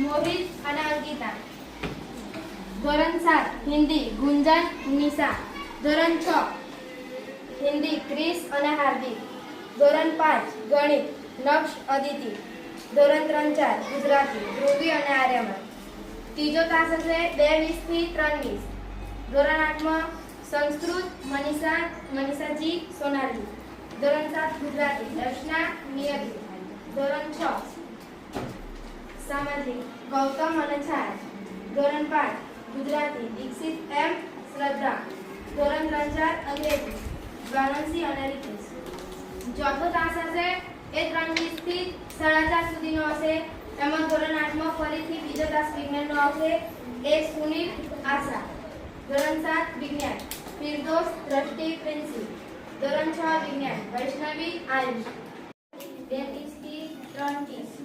મોહિત અને અંકિતા. ધોરણ 7 હિન્દી ગુંજન નિશા. ધોરણ 6 હિન્દી ક્રિસ અને હાર્દિક. ધોરણ 5 ગણિત નક્ષ અદિતિ. ધોરણ 3-4 ગુજરાતી ધ્રુવી અને આર્યમન. ત્રીજો તાસ હશે 2:20 થી 3:20. ધોરણ 8માં સંસ્કૃત મનીષાજી સોનાલી. ધોરણ 7 ગુજરાતી દર્શના નિયતિ. ધોરણ 6 સામાજિક ગૌતમ અને છાયા. ધોરણ 5 ગુજરાતી દીક્ષિત એમ શ્રદ્ધા. ધોરણ 3-4 અંગ્રેજી વાનંસી અને રીતેશ. ચોથો તાસ હશે એ 3:20 થી 4:30 સુધીનો હશે. એમાં ધોરણ 8માં ફરીથી બીજો તાસ વિજ્ઞાનનો આવશે. એ સુનિલ આશા. ધોરણ 7 વિજ્ઞાન ફિરદોસ દ્રષ્ટિ પ્રિન્સી. ધોરણ 6 વિજ્ઞાન વૈષ્ણવી આયુષ. 2:30 થી 3:30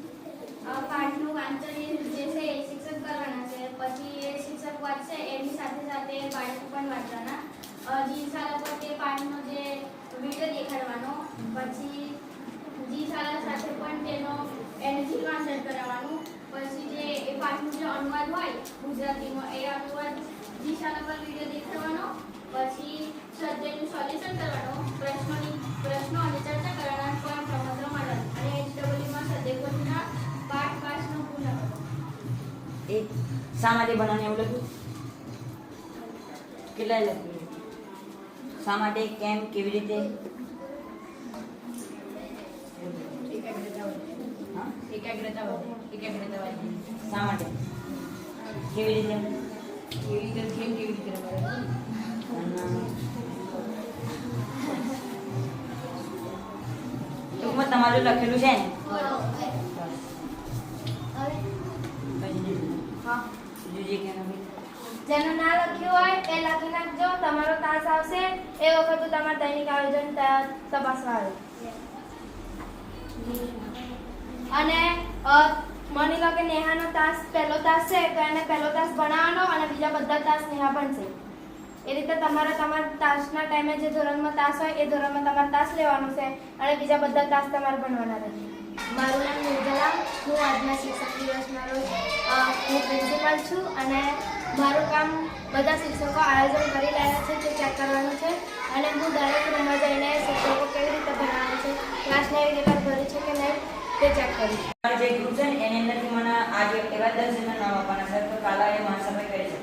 પાઠનું વાંચન જે છે એ શિક્ષક કરવાના છે. પછી એ શિક્ષક વાંચશે એની સાથે સાથે બાળકો પણ વાંચવાના. જી શાળા પર તે પાઠનો જે વિડીયો દેખાડવાનો. પછી જી શાળા સાથે પણ એને ટ્રાન્સલેટ કરાવવાનું. પછી જે એ પાઠનો જે અનુવાદ હોય ગુજરાતીમાં એ અનુવાદ જી શાળા પર વિડીયો દેખાડવાનો. પછી સ્વાધ્યાયનું સોલ્યુશન કરવાનું. પ્રશ્નો અને ચર્ચા કરવાના. પણ પ્રમત્ર મળે અને HWમાં સ્વાધ્યાય પાઠ 5નો પૂર્ણ કરો. એ શા માટે બનાવવાનું એવું લખ્યું? કેટલા લખ્યું? શા માટે, કેમ, કેવી રીતે? એકાગ્રતા શા માટે, કેવી રીતે? કેવી રીતે ટૂંકમાં તમારું લખેલું છે ને? જેનું ના લખ્યું હોય એ લખી નાખજો. તમારો તાસ આવશે એ વખતે તમારે દૈનિક આયોજન તપાસવા આવે. અને માની લો કે નેહાનો તાસ પહેલો તાસ છે તો એને પહેલો તાસ ભણાવવાનો અને બીજા બધા તાસ નેહા ભણશે. એ રીતે તમારા તાસના ટાઈમે જે ધોરણમાં તાસ હોય એ ધોરણમાં તમારે તાસ લેવાનો છે અને બીજા બધા તાસ તમારે ભણવાના રહેશે. મારું નામ નિર્જલા. હું આજના શિક્ષક દિવસના રોજ હું પ્રિન્સિપાલ છું અને મારું કામ બધા શિક્ષકો આયોજન કરી રહ્યા છે તે ચેક કરવાનું છે. અને હું દરેક રૂમમાં જઈને શિક્ષકો કેવી રીતે ભણાવે છે, ક્લાસને રેગ્યુલર ભરે છે કે નહીં તે ચેક કરીશ. જે ગ્રુપ છે ને એની અંદરથી મને આજે એવા 10 જણના નામ આપવાના છે. તો કાલા એ મહાસભા કરી છે.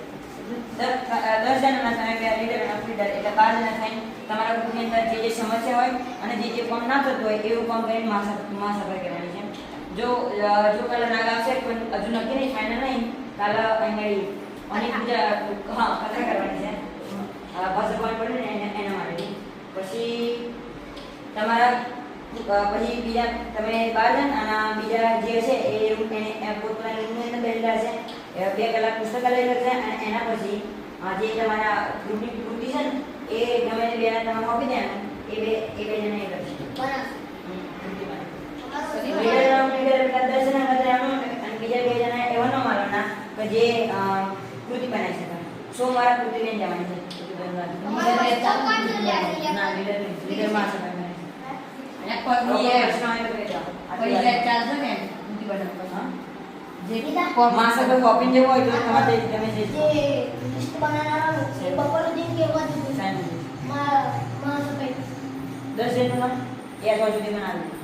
10 જણના તમે બે લીડર અને ફીડર એટલે 12 જણા થઈને તમારા ગ્રુપની અંદર જે સમસ્યા હોય અને જે કામ ના થતું હોય એવું કામ કરીને મહાસભા કરવાની છે. જો કાલે નાગ આવશે પણ હજુ નક્કી નહીં, ફાઇનલ નહીં, કાલે અહીંયા અને બીજા કથા કરવાની છે. ભાષા પોઈન્ટ પડે ને એના માટે. પછી તમારા પછી બીજા તમે 12 જણ અને બીજા જે છે એ એને પોતાના રૂમની અંદર બેઠેલા છે. 2 કલાક પુસ્તકાલય કરશે અને એના પછી જે તમારા ગ્રુપની કૃતિ છે ને એ ગમે તે બેના તમે આપી દેવાનું. એ બે જણા એ કરશે. બીજા 2 જણા એવા ન મારવાના કે જે કૃતિ બનાવી શકે. સોમવારે કૃતિ લઈને જવાની છે. કોપી જેવું હોય તો તમારે તમે જે લિસ્ટ બનાવવાનું છે બપોરે દિન કેવા દીધું 10 જણનું એ અઠવાડિયા સુધી બનાવી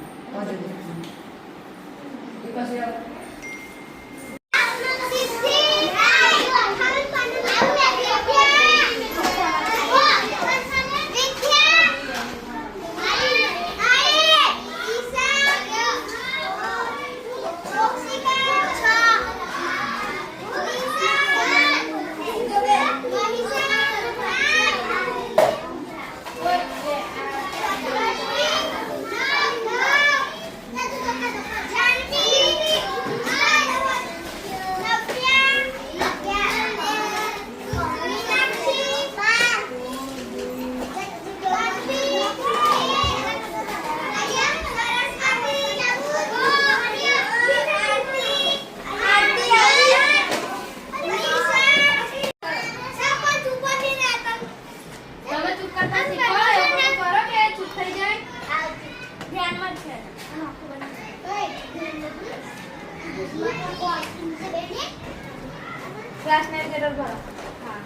ક્લાસ નેવિગેટર ભરો. હા.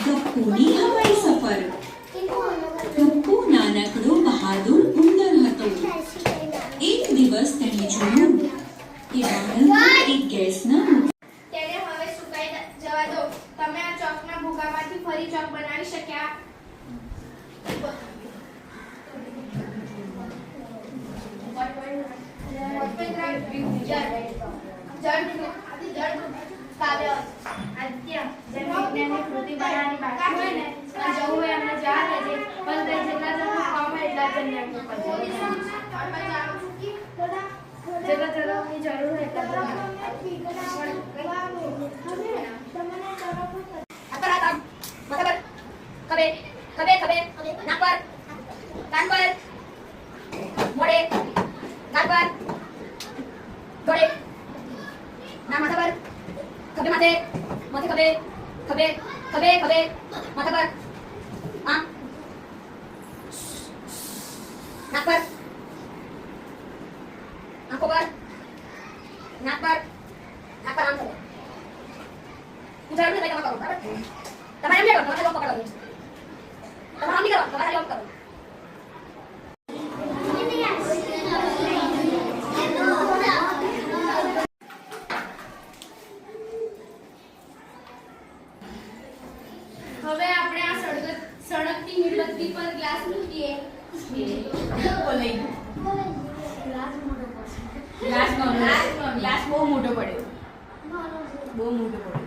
ગપ્પુની હવાઈ સફર. ગપ્પુ નાનકડો બહાદુર ઉંદર હતો. એક દિવસ તેણે જોયું કે બાળક એક ગેસના તેને હવે સુકાઈ જવા દો. તમે આ ચોકના ભૂકામાંથી ફરી ચોક બનાવી શક્યા? હવે આપણે આ સળગતી મીણબત્તી પર ગ્લાસ મૂકીએ. ગ્લાસ બહુ મોટો પડ્યો. બહુ મોટો પડ્યો.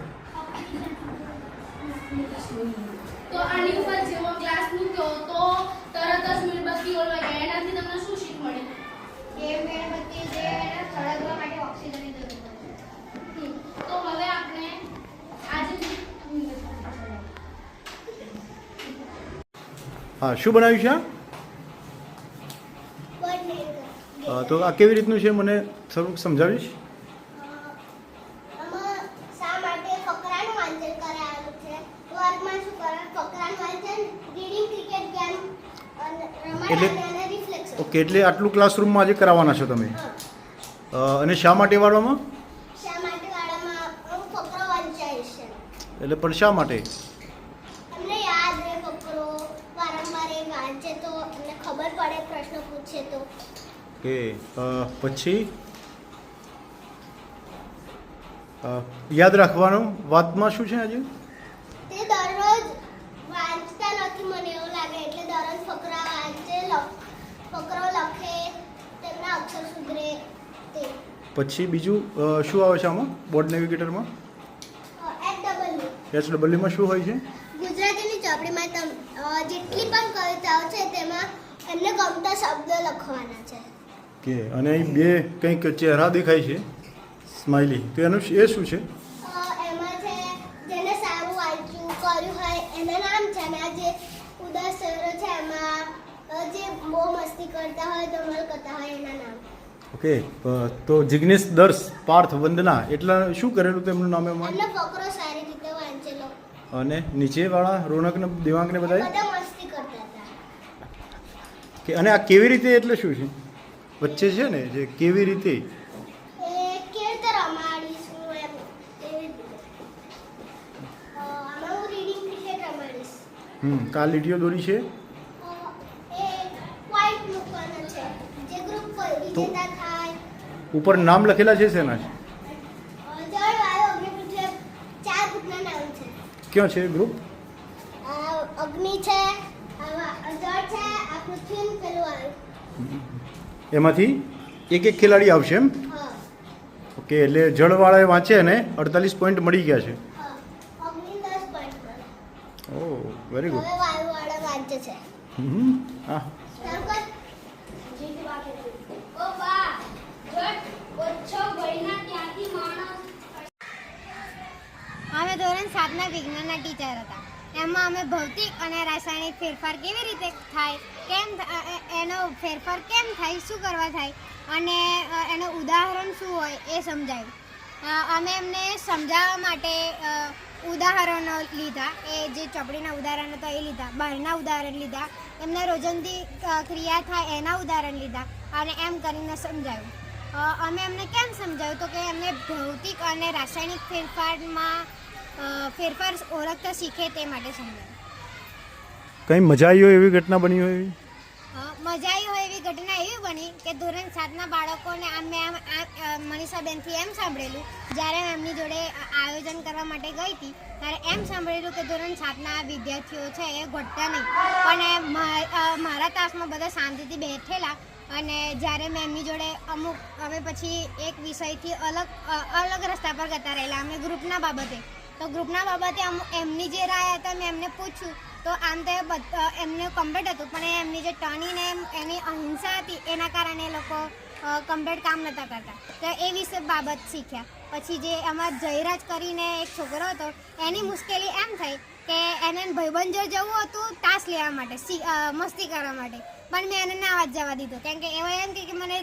તો આની ઉપર જેવો ગ્લાસ મૂક્યો તો તરત જ મીણબત્તી ઓલવાઈ જાય. એનાથી તમને શું શીખ મળી? કે મીણબત્તી જે સળગવા માટે ઓક્સિજનની જરૂર પડે. તો હવે આપણે આજે હા, શું બનાવ્યું છે આ? તો આ કેવી રીતનું છે, મને થોડુંક સમજાવીશ? શા માટે ફકરાનું વાંચન કરાયેલું છે? વર્ગમાં શું કરે? ફકરાનું વાંચન, રીડિંગ, ક્રિકેટ ગેમ અને રમત અને રિફ્લેક્શન. ઓકે, એટલે આટલું ક્લાસરૂમમાં આજે કરાવવાના છો તમે? અને શા માટે વાળવામાં? શા માટે વાળામાં હું ફકરો વાંચાઈશ છે. એટલે પણ શા માટે? અમને યાદ રહે ફકરો, વારંવાર એ વાંચે તો અમને ખબર પડે, પ્રશ્ન પૂછે તો. કે પછી યાદ રાખવાનું વાતમાં શું છે આજે? તે દરરોજ વાંચતા નથી મને એવું લાગે, એટલે દરરોજ ફકરા વાંચે, ફકરો લખે, તેમના અક્ષર સુધરે તે. પછી બીજું શું આવે છે આમાં બોર્ડ નેવિગેટરમાં? HWમાં શું હોય છે? ગુજરાતીની ચોપડીમાં જેટલી પણ કવિતાઓ છે તેમાં એમને ગમતા શબ્દો લખવાના છે. કે અને અહીં બે કંઈક ચહેરા દેખાય છે, સ્માઇલી, તો એનું એ શું છે? એમાં છે જેને સારું વાંચ્યું કર્યું હોય એના નામ છે, અને આ જે ઉદાસ ચહેરો છે એમાં જે બહુ મસ્તી કરતા હોય, ધમાલ કરતા હોય એના નામ. ઓકે, તો જિગ્નેશ, દર્શ, પાર્થ, વંદના એટલા શું કરેલું તેમનું નામ એમાં? એમનો ફકરો સારી રીતે વાંચેલો. અને નીચેવાળા રોનકને, દેવાંગને બધા બધા મસ્તી કરતા હતા. કે અને આ કેવી રીતે એટલે શું છે? વચ્ચે છે ને જે કેવી રીતે, એ કેવી રીતે રમાડીશું એમ એવી રીતે. આમાં હું રીડિંગ ક્રિકેટ રમાડીશ. કા લીટીઓ દોરી છે? એ પોઈન્ટ મૂકવાનો છે, જે ગ્રુપ વિજેતા થાય. ઉપર નામ લખેલા છે શેના છે? જળ, વાયુ, અગ્નિ, પૃથ્વી, 4 ગ્રુપના નામ છે. ક્યાં છે ગ્રુપ? અગ્નિ છે, જળ છે, આ પૃથ્વી ને પેલું વાયુ. એમાંથી એક એક ખેલાડી આવશે એમ? હા, ઓકે, એટલે જળવાળાએ વાંચે અને 48 પોઈન્ટ મળી ગયા છે. હા. અગ્નિ 10 પોઈન્ટ મળે. ઓ વેરી ગુડ. હવે વાયુવાળા વાંચે છે. હા, સરકત. ઓ બા, જટ ઓછો ગઈના ત્યાંથી માણસ અમે ધોરણ 7ના વિજ્ઞાનના ટીચર હતા. એમાં અમે ભૌતિક અને રાસાયણિક ફેરફાર કેવી રીતે થાય, એનો ફેરફાર કેમ થાય, શું કરવા થાય અને એનું ઉદાહરણ શું હોય એ સમજાવ્યું. અમે એમને સમજાવવા માટે ઉદાહરણો લીધા, એ જે ચોપડીના ઉદાહરણો હતા એ લીધા, બહારના ઉદાહરણ લીધા, એમને રોજિંદી ક્રિયા થાય એના ઉદાહરણ લીધા અને એમ કરીને સમજાવ્યું. અમે એમને કેમ સમજાવ્યું તો કે એમને ભૌતિક અને રાસાયણિક ફેરફાર ઓળખતા શીખે તે માટે સમજાવ્યું. કંઈ મજા આવી હોય એવી ઘટના બની હોય એવી? મજા આવી હોય એવી ઘટના એવી બની કે ધોરણ 7ના બાળકોને મેં મનીષાબેનથી એમ સાંભળેલું, જ્યારે હું એમની જોડે આયોજન કરવા માટે ગઈ હતી ત્યારે એમ સાંભળેલું કે ધોરણ 7ના વિદ્યાર્થીઓ છે એ ઘટતા નહીં, પણ મારા તાસમાં બધા શાંતિથી બેઠેલા. અને જ્યારે મેં એમની જોડે અમે પછી એક વિષયથી અલગ રસ્તા પર જતા રહેલા, અમે ગ્રુપના બાબતે. તો ગ્રુપના બાબતે એમની જે રાય હતા મેં એમને પૂછ્યું તો આમ તો એમને કમ્પ્લીટ હતું, પણ એમની જે ટર્નીને એની અહિંસા હતી એના કારણે એ લોકો કમ્પ્લીટ કામ નહોતા કરતા. તો એ વિશે બાબત શીખ્યા. પછી જે અમારા જયરાજ કરીને એક છોકરો હતો, એની મુશ્કેલી એમ થઈ કે એને ભાઈબંધ જોડે જવું હતું તાસ લેવા માટે, મસ્તી કરવા માટે, પણ મેં એને ના વાત જવા દીધું, કેમ કે એવા એમ કે મને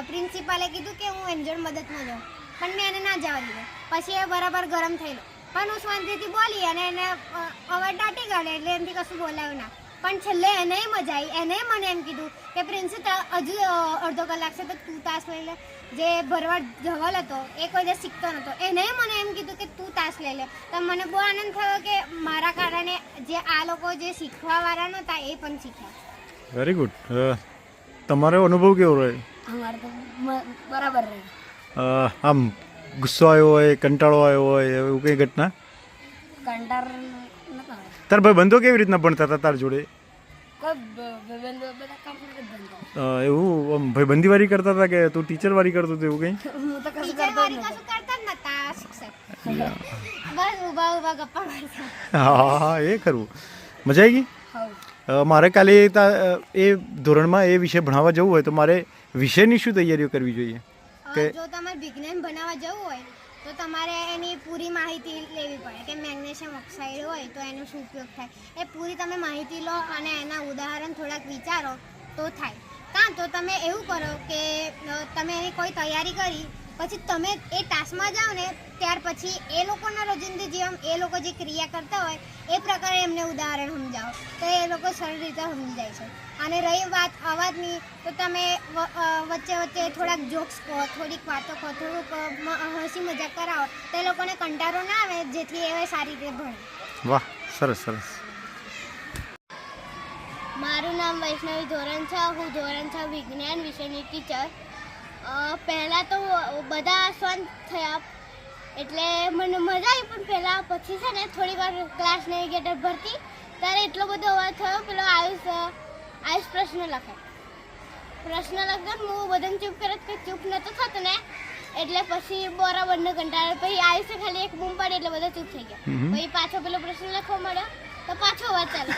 પ્રિન્સિપાલે કીધું કે હું એની જોડે મદદમાં જાઉં, પણ મેં એને ના જવા દીધું. પછી એ બરાબર ગરમ થયેલો, પણ હું શાંતિથી બોલી અને એને અવાજ દાટી ગયો એટલે એમથી કશું બોલાવ્યું ના. પણ છેલ્લે એને મજા આવી, એને મને એમ કીધું કે પ્રિન્સિપલ હજુ અડધો કલાક છે તો તું તાસ લઈ લે. જે ભરવાડ ધવલ હતો એ કોઈ દિવસ શીખતો નહોતો, એને મને એમ કીધું કે તું તાસ લઈ લે. તો મને બહુ આનંદ થયો કે મારા કારણે જે આ લોકો જે શીખવાવાળા નહોતા એ પણ શીખ્યા. Very good. તમારો અનુભવ કેવો રહ્યો? અમારે તો બરાબર રહે. આમ ગુસ્સો આવ્યો હોય, કંટાળો આવ્યો હોય એવું કંઈ ઘટના? કંટાર નતા તાર ભાઈ બંધો કેવી રીતના ભણતા હતા તાર જોડે? કોઈ ભાઈબંધો બધા કમ્પ્લીટ જ બનતા. એવું આમ ભાઈબંધીવારી કરતા હતા કે તું ટીચરવારી કરતો હતો એવું કંઈ? હું તો કશું ટીચર કરતો જ વાળી નહોતો. કશું કરતા જ નતા શિક્ષક, બસ ઊભા ગપ્પા મારતા. હા એ ખરું. મજા આવી ગઈ? હવ મારે કાલે એ ધોરણમાં એ વિષય ભણાવવા જવું હોય તો મારે વિષયની શું તૈયારીઓ કરવી જોઈએ? જો તમારે વિજ્ઞાન ભણાવવા જવું હોય તો તમારે એની પૂરી માહિતી લેવી પડે કે મેગ્નેશિયમ ઓક્સાઇડ હોય તો એનો શું ઉપયોગ થાય, એ પૂરી તમે માહિતી લો અને એના ઉદાહરણ થોડાક વિચારો તો થાય. કાં તો તમે એવું કરો કે તમે એની કોઈ તૈયારી કરી પછી તમે એ તાસમાં જાઓ ને ત્યાર પછી એ લોકોના રોજિંદા જીવન એ લોકો જે ક્રિયા કરતા હોય એ પ્રકારે એમને ઉદાહરણ સમજાવો તો એ લોકો સરળ રીતે સમજી જાય છે. અને રહી વાત અવાજની તો તમે વચ્ચે વચ્ચે થોડાક જોક્સ કહો, થોડીક વાતો કહો, થોડુંક હસી મજાક કરાવો તો એ લોકોને કંટાળો ના આવે, જેથી એ સારી રીતે ભણે. વાહ, સરસ સરસ. મારું નામ વૈષ્ણવી ધોરણ 6, હું ધોરણ 6 વિજ્ઞાન વિષયની ટીચર. પહેલાં તો બધા શાંત થયા એટલે મને મજા આવી, પણ પહેલાં પછી છે ને થોડી વાર ક્લાસ નેવિગેટર ભરતી ત્યારે એટલો બધો અવાજ થયો. પેલો આયુષ પ્રશ્ન લખતો હું બધાને ચૂપ કરત કે ચૂપ નહોતો થતો ને એટલે પછી બરાબરનો કંટાળો. પછી આયુષે ખાલી એક બૂમ પાડી એટલે બધા ચૂપ થઈ ગયા. પછી પાછો પેલો પ્રશ્ન લખવા મળ્યો તો પાછો અવાજ ચાલુ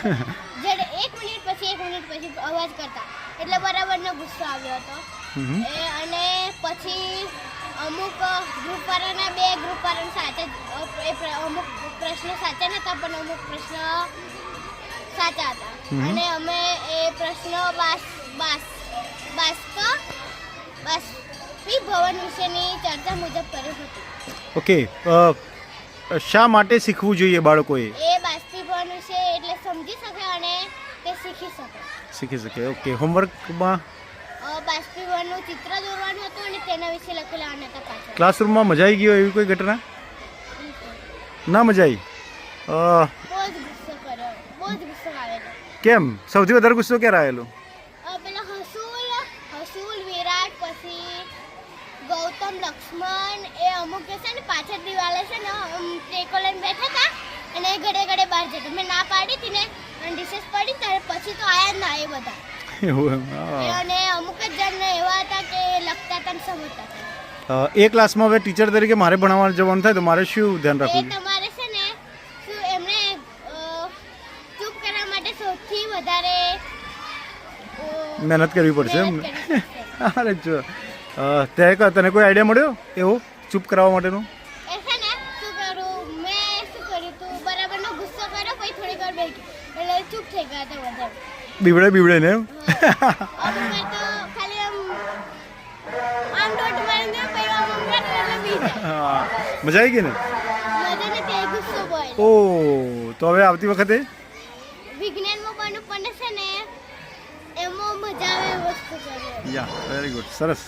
જ્યારે 1 મિનિટ પછી અવાજ કરતા એટલે બરાબરનો ગુસ્સો આવ્યો હતો. અને પછી અમુક ગ્રુપવાળાના 2 ગ્રુપવાળાને સાચા અમુક પ્રશ્નો સાચા નહોતા પણ અમુક પ્રશ્ન સાચા હતા અને અમે એ પ્રશ્નો બાષ્પીભવન વિશેની ચર્ચા મુજબ કર્યું હતું. ઓકે, શા માટે શીખવું જોઈએ બાળકોએ? એ બાષ્પીભવન વિશે એટલે સમજી શકે અને તે શીખી શકે. ઓકે, હોમવર્કમાં બાષ્પીભવનનું ચિત્ર દોરવાનું હતું અને તેના વિશે લખેલા હતા પાછળ. ક્લાસરૂમમાં મજા આવી ગઈ હોય એવી કોઈ ઘટના? ના મજા આવી? બહુ જ ગુસ્સો આવેલો. કેમ? સૌથી વધારે ગુસ્સો ક્યારે આવેલો? પેલા હસુલ વિરાટ, પછી ગૌતમ લક્ષ્મણ એ અમુક છે ને પાછળ દિવાલે છે ને ટેકો લઈને બેઠા હતા અને ઘડે બહાર જતા. મેં ના પાડી હતી ને અને રિસેસ પડી ત્યારે પછી તો આયા જ ના એ બધા. અને અમુક જ જણ એવા હતા કે લખતા હતા ને સમજતા હતા. એ ક્લાસમાં હવે ટીચર તરીકે મારે ભણાવવા જવાનું થાય તો મારે શું ધ્યાન એ રાખવું? તમારે છે ને શું એમને ચૂપ કરવા માટે સૌથી વધારે મહેનત કરવી પડશે એમ ને? અરે જો તને કોઈ આઈડિયા મળ્યો એવો ચૂપ કરાવવા માટેનો? એ છે ને શું કરું મેં ઉપર બેઠી એટલે ચૂપ થઈ ગયા હતા બધા. બીવડે ને એમ હવે મેં તો ખાલી આમ દોટ મારીને પછી આમ એટલે બીજા હા મજા આવી ગઈ ને? બધાને ત્યાં ગુસ્સો બોલ ઓ તો હવે આવતી વખતે વિજ્ઞાનમાં બનવું પણ છે ને એમાં મજા આવે એ વસ્તુ કરે. યા વેરી ગુડ, સરસ.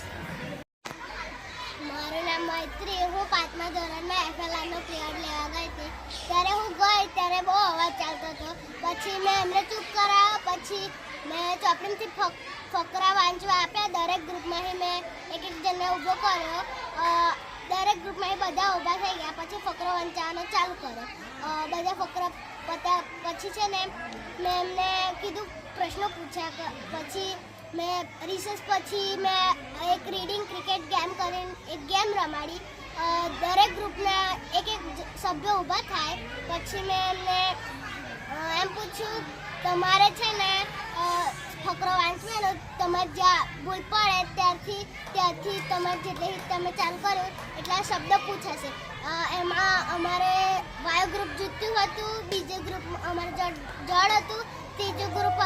મારું નામ મૈત્રી. હું 5મા ધોરણમાં એફએલઆરનો પિરિયડ લેવા ગઈ હતી. ત્યારે હું ગઈ ત્યારે બહુ અવાજ ચાલતો હતો. પછી મેં એમને ચૂપ કરાવ્યો. પછી મેં ચોપડીમાંથી ફકરા વાંચવા આપ્યા. દરેક ગ્રુપમાંથી મેં એક જણને ઊભો કર્યો. દરેક ગ્રુપમાંથી બધા ઊભા થઈ ગયા. પછી ફકરો વંચાવવાનો ચાલુ કર્યો. બધા ફકરા પત્યા પછી છે ને મેં એમને કીધું પ્રશ્નો પૂછ્યા. પછી મેં રિસર્ચ પછી મેં એક રીડિંગ ક્રિકેટ ગેમ કરીને એક ગેમ રમાડી. દરેક ગ્રુપના એક સભ્ય ઊભા થાય. પછી મેં એમને એમ પૂછ્યું તમારે છે ને ફકરો વાંચવાનો, તમારે જ્યાં ભૂલ પડે ત્યારથી તમારે જેટલી તમે ચાલુ કર્યું એટલા શબ્દ પૂછાશે. એમાં અમારે વાયુ ગ્રુપ જીત્યું હતું, બીજું ગ્રુપ અમારે જળ હતું, ત્રીજું ગ્રુપ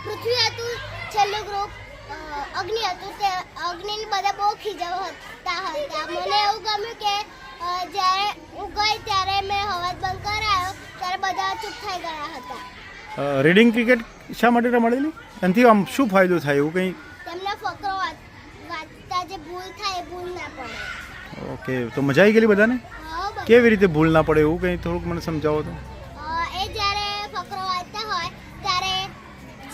પૃથ્વી હતું, છેલ્લું ગ્રુપ અગ્નિ હતું. તે અગ્નિને બધા બહુ ખીજવતા હતા. મને એવું ગમ્યું કે જ્યારે હું ગઈ ત્યારે મેં અવાજ બંધ કરાયો ત્યારે બધા ચૂપ થઈ ગયા હતા. રીડિંગ ક્રિકેટ શા માટે રમાડેલી? એનાથી આમ શું ફાયદો થાય એવું કંઈ? તેમના ફકરો વાંચતા જે ભૂલ થાય એ ભૂલ ના પડે. ઓકે, તો મજા આવી ગયેલી બધાને? હા, બધા. કેવી રીતે ભૂલ ના પડે એવું કંઈ થોડુંક મને સમજાવો તો. એ જ્યારે ફકરો વાંચતા હોય ત્યારે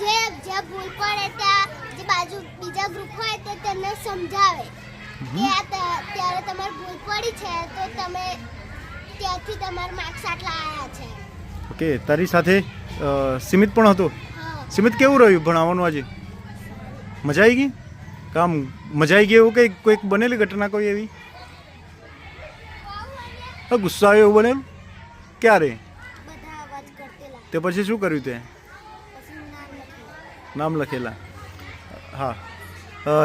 જ્યાં ભૂલ પડે ત્યાં જે બાજુ બીજા ગ્રુપ હોય તો તેમને સમજાવે કે ત્યારે તમારે ભૂલ પડી છે તો તમે ત્યાંથી તમારા માર્ક્સ આટલા આવ્યા છે. ઓકે, તારી સાથે સિમિત પણ હતો. હા. સિમિત કેવું રહ્યું ભણાવવાનું આજે? મજા આવી ગઈ? કામ મજા આવી ગઈ એવું કંઈક કોઈક બનેલી ઘટના કોઈ એવી? ગુસ્સો આવ્યો એવું બનેલું? ક્યારે? બધા અવાજ કરતેલા તે પછી શું કર્યું તે? પછી નામ લખેલા. હા,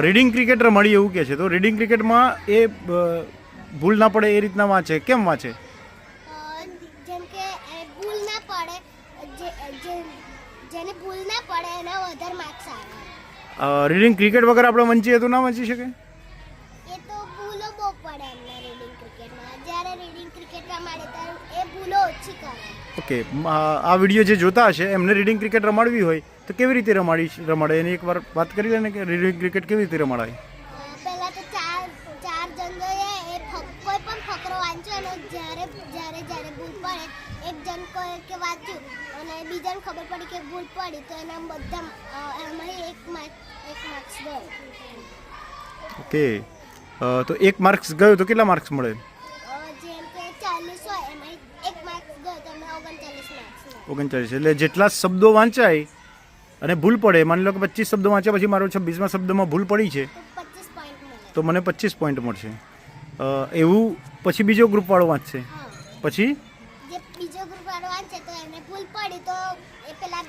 રીડિંગ ક્રિકેટ રમાડી એવું કહે છે. તો રીડિંગ ક્રિકેટમાં એ ભૂલ ના પડે એ રીતના વાંચે. કેમ વાંચે? જેમ કે ભૂલ ના પડે જેને ભૂલ ના પડે એના વધારે માર્ક્સ આવે. રીડિંગ ક્રિકેટ વગર આપણે વંચીએ તો ના વાંચી શકે? એ તો ભૂલો બહુ પડે એમને રીડિંગ ક્રિકેટમાં. જ્યારે રીડિંગ ક્રિકેટ રમાડે ત્યારે એ ભૂલો ઓછી કરે. ઓકે, આ વિડીયો જે જોતા હશે એમને રીડિંગ ક્રિકેટ રમાડવી હોય તો કેવી રીતે રમાડે એની એકવાર વાત કરી લે ને કે રીડિંગ ક્રિકેટ કેવી રીતે રમાડાય? પહેલા તો ચાર જણ જોઈએ એ કોઈ પણ ફકરો વાંચ્યો અને જ્યારે ભૂલ પડે એક જણ કહે કે વાંચ્યું અને બીજાને ખબર પડી કે ભૂલ પડી તો એના બધા એમાં એક માર્ક્સ ગયો. ઓકે, તો 1 માર્ક્સ ગયો તો કેટલા માર્ક્સ મળે? જેમ કે 40 હોય એમાં એક માર્ક્સ ગયો તો એમાં 39 માર્ક્સ મળે. 39. એટલે જેટલા શબ્દો વાંચાય અને ભૂલ પડે, માની લો કે 25 શબ્દો વાંચ્યા પછી મારો 26મા શબ્દમાં ભૂલ પડી છે તો 25 પોઈન્ટ મળે. તો મને 25 પોઈન્ટ મળશે. એવું પછી બીજો ગ્રુપવાળો વાંચશે. હા, પછી જે બીજો ગ્રુપ વાળો વાંચે તો એને ભૂલ પડી તો એ પેલા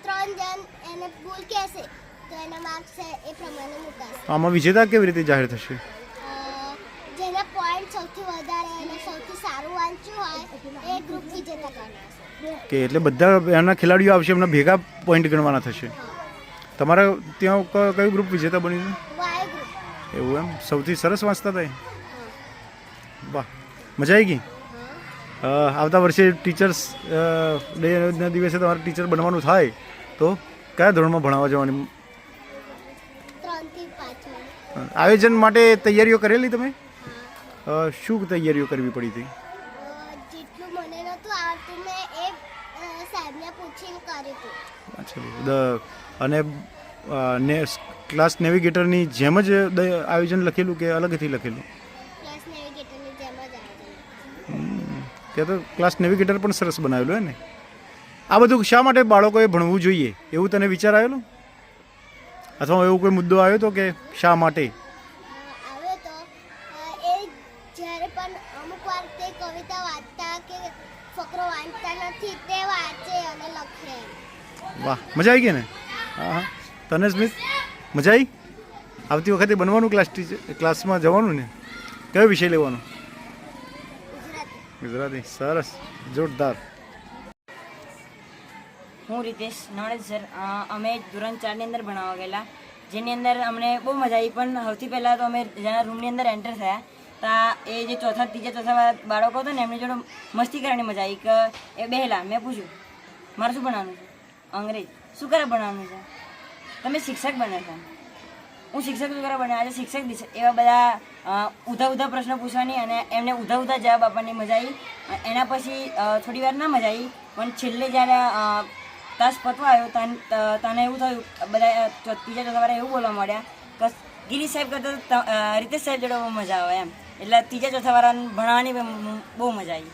3 જણ એને ભૂલ કહેશે તો એના માર્ક્સ એ પ્રમાણે મુકાશે. આમાં વિજેતા કેવી રીતે જાહેર થશે? જેના પોઈન્ટ સૌથી વધારે અને સૌથી સારું વાંચ્યું હોય એ ગ્રુપ વિજેતા ગણાશે. કે એટલે બધા એમના ખેલાડીઓ આવશે, એમના ભેગા પોઈન્ટ ગણવાના થશે. તમારા ત્યાં કયું ગ્રુપ વિજેતા બન્યું? વાયુ ગ્રુપ. એવું એમ? સૌથી સરસ વાંચતા હતા? વાહ, મજા આવી ગઈ. આવતા વર્ષે ટીચર્સ ડેના દિવસે તમારે ટીચર બનવાનું થાય તો કયા ધોરણમાં ભણાવવા જવાની? 3 થી 5 આયોજન માટે તૈયારીઓ કરેલી તમે? શું તૈયારીઓ કરવી પડી હતી? જેટલું મને નહોતું આવડતું મેં એ સાહેબને પૂછીને કર્યું હતું. અચ્છા, અને ક્લાસ નેવિગેટરની જેમ જ આયોજન લખેલું કે અલગથી લખેલું? ક્લાસ નેવિગેટરની જેમ જ આવે. ત્યાં તો ક્લાસ નેવિગેટર પણ સરસ બનાવેલું હે ને? આ બધું શા માટે બાળકોએ ભણવું જોઈએ એવું તને વિચાર આવેલો? અથવા એવું કોઈ મુદ્દો આવ્યો હતો કે શા માટે? આવ્યો તો એ જ્યારે પણ અમુક વાર તે કવિતા વાંચતા કે ફકરો વાંચતા નથી તે વાંચે અને લખે. વાહ, મજા આવી ગઈ ને? હા હા. તને સ્મિત મજા આવી? આવતી વખતે બનવાનું ક્લાસમાં જવાનું ને? કયો વિષય લેવાનો? ગુજરાતી. ગુજરાતી. સરસ, જોરદાર. હું રીતેશ નવડે સર. અમે ધોરણ 4 ની અંદર ભણાવવા ગયેલા, જેની અંદર અમને બહુ મજા આવી. પણ સૌથી પહેલાં તો અમે જેના રૂમની અંદર એન્ટર થયા ત્યાં એ જે ત્રીજા ચોથા બાળકો હતા ને એમની જોડે મસ્તી કરવાની મજા આવી. કે એ બેહેલા, મેં પૂછ્યું મારે શું ભણવાનું છે? અંગ્રેજ. શું કરે ભણવાનું છે? તમે શિક્ષક બને છો. હું શિક્ષક શું કરે બને? આજે શિક્ષક એવા બધા ઉધા પ્રશ્નો પૂછવાની અને એમને ઉધા જવાબ આપવાની મજા આવી. એના પછી થોડી વાર ના મજા આવી, પણ છેલ્લે જ્યારે તાસ પતવા આવ્યો તને એવું થયું, બધા ત્રીજા ચોથા વાળા એવું બોલવા માંડ્યા કે ગિરીશ સાહેબ કરતાં રીતેશ સાહેબ જોડે બહુ મજા આવે એમ. એટલે ત્રીજા ચોથા વાળાને ભણવાની બહુ મજા આવી.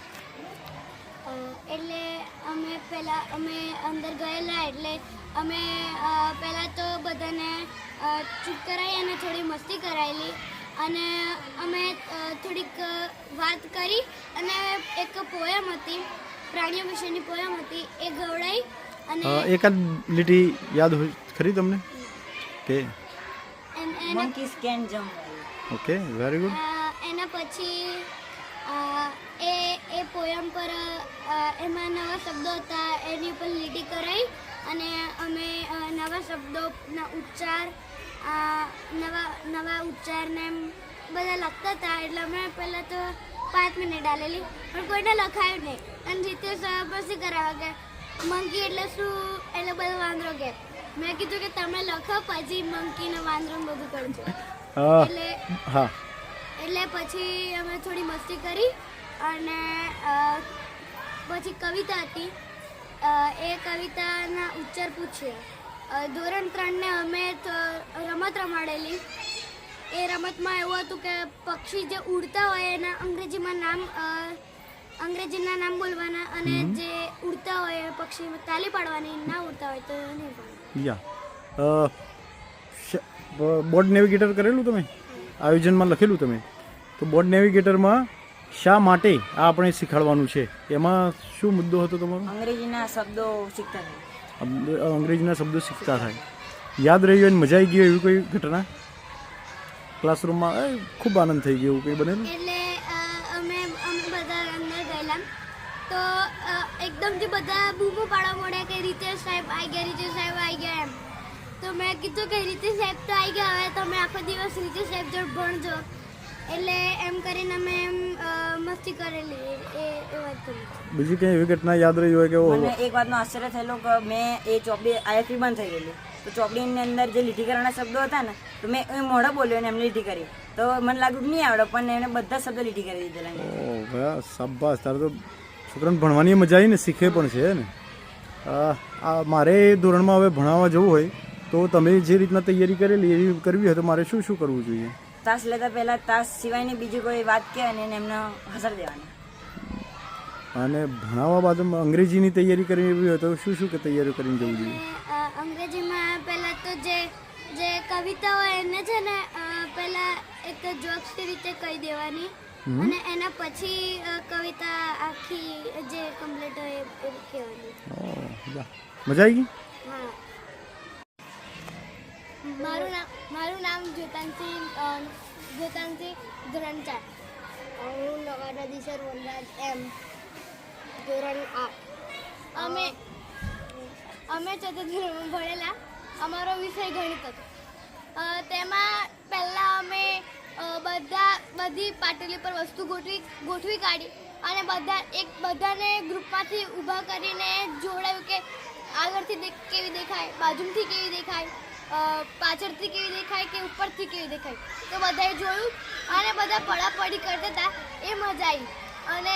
એટલે અમે અંદર ગયેલા એટલે અમે પહેલાં તો બધાને ચૂપ કરાવી અને થોડી મસ્તી કરાવેલી અને અમે થોડીક વાત કરી અને એક પોયમ હતી, પ્રાણીઓ વિશેની પોયમ હતી, એ ગવડાવી અને એકાદ લીટી યાદ હોય ખરી તમને કે? Monkeys can jump. Okay, very good. એના પછી એ પોયમ પર એમાં નવા શબ્દો હતા, એની ઉપર લીટી કરાવી અને અમે નવા શબ્દોના ઉચ્ચાર નવા ઉચ્ચારને એમ બધા લખતા હતા. એટલે અમે પહેલાં તો 5 મિનિટ આલેલી પણ કોઈને લખાયું નહીં. અને રીતે પછી કરાવે કે મંકી એટલે શું, એટલે બધું વાંદરો કે. મેં કીધું કે તમે લખો પછી મંકીને વાંદરો બધું કરજો. હા, એટલે પછી અમે થોડી મસ્તી કરી અને પછી કવિતા હતી, એ કવિતાના ઉચ્ચાર પૂછ્યા. ધોરણ 3 ને અમે રમત રમાડેલી. એ રમતમાં એવું હતું કે પક્ષી જે ઉડતા હોય એના અંગ્રેજીના નામ બોલવાના અને જે ઉડતા હોય એ પક્ષી તાલી પાડવાની, ના ઉડતા હોય તો નહીં પાડવાની. બોર્ડ નેવિગેટર કરેલું તમે? આયોજનમાં લખેલું તમે? તો બોર્ડ નેવિગેટરમાં શા માટે આ આપણે શીખવાડવાનું છે, એમાં શું મુદ્દો હતો તમારો? અંગ્રેજીના શબ્દો શીખતા થાય. અંગ્રેજીના શબ્દો શીખતા થાય. યાદ રહી હોય ને મજા આવી ગઈ એવી કોઈ ઘટના ક્લાસરૂમમાં? ખૂબ આનંદ થઈ ગયો એવું કંઈ બનેલું? એટલે અમે બધા અંદર ગયેલા તો એકદમથી બધા બૂમો પાડવા મળ્યા કે રીતેશ સાહેબ આવી ગયા, રીતેશ સાહેબ આવી ગયા એમ. તો મેં કીધું કે રીતેશ સાહેબ તો આવી ગયા, હવે તમે આખો દિવસ રીતેશ સાહેબ જોડે ભણજો. એટલે એમ કરીને અમે એમ મસ્તી કરેલી. એ વાત કરી. બીજી કંઈ એવી ઘટના યાદ રહી હોય કે? મને એક વાતનો આશ્ચર્ય થયેલો કે મેં એ ચોપડી આઈએફપી બંધ થઈ ગયેલી, તો ચોપડીની અંદર જે લીટી કરવાના શબ્દો હતા ને, તો મેં એ મોઢા બોલ્યો અને એમને લીટી કરી. તો મને લાગ્યું કે નહીં આવડે, પણ એમને બધા શબ્દો લીટી કરી દીધેલા. ઓહ ભયા, શાબાશ. તારે તો છોકરાને ભણવાની મજા આવી ને, શીખે પણ છે ને. મારે ધોરણમાં હવે ભણાવવા જવું હોય તો તમે જે રીતના તૈયારી કરેલી એવી કરવી હોય તો મારે શું શું કરવું જોઈએ? તાસ લેતા પહેલાં તાસ સિવાયની બીજી કોઈ વાત કહે અને એમને હસર દેવાની. અને ભણાવવા બાદ અંગ્રેજીની તૈયારી કરવી હોય તો શું શું તૈયારી કરીને જવું જોઈએ? અંગ્રેજીમાં પહેલાં તો જે કવિતા હોય એને છે ને પહેલાં એક જોક્સની રીતે કહી દેવાની અને એના પછી કવિતા આખી જે કમ્પ્લીટ હોય એ કહેવાની. મજા આવી ગઈ? હા. મારું નામ જ્યોતાંશી ધોરણ 4. હું નવા નદીસર વનરાજ એમ ધોરણ 8. અમે ચતુર્થ ધોરણમાં ભણેલા. અમારો વિષય ગણિત હતો. તેમાં પહેલાં અમે બધી પાટલી પર વસ્તુ ગોઠવી કાઢી અને બધાને ગ્રુપમાંથી ઊભા કરીને જોડાયું કે આગળથી કેવી દેખાય, બાજુથી કેવી દેખાય, પાછળથી કેવી દેખાય કે ઉપરથી કેવી દેખાય. તો બધાએ જોયું અને બધા પડાપડી કરતા હતા. એ મજા આવી અને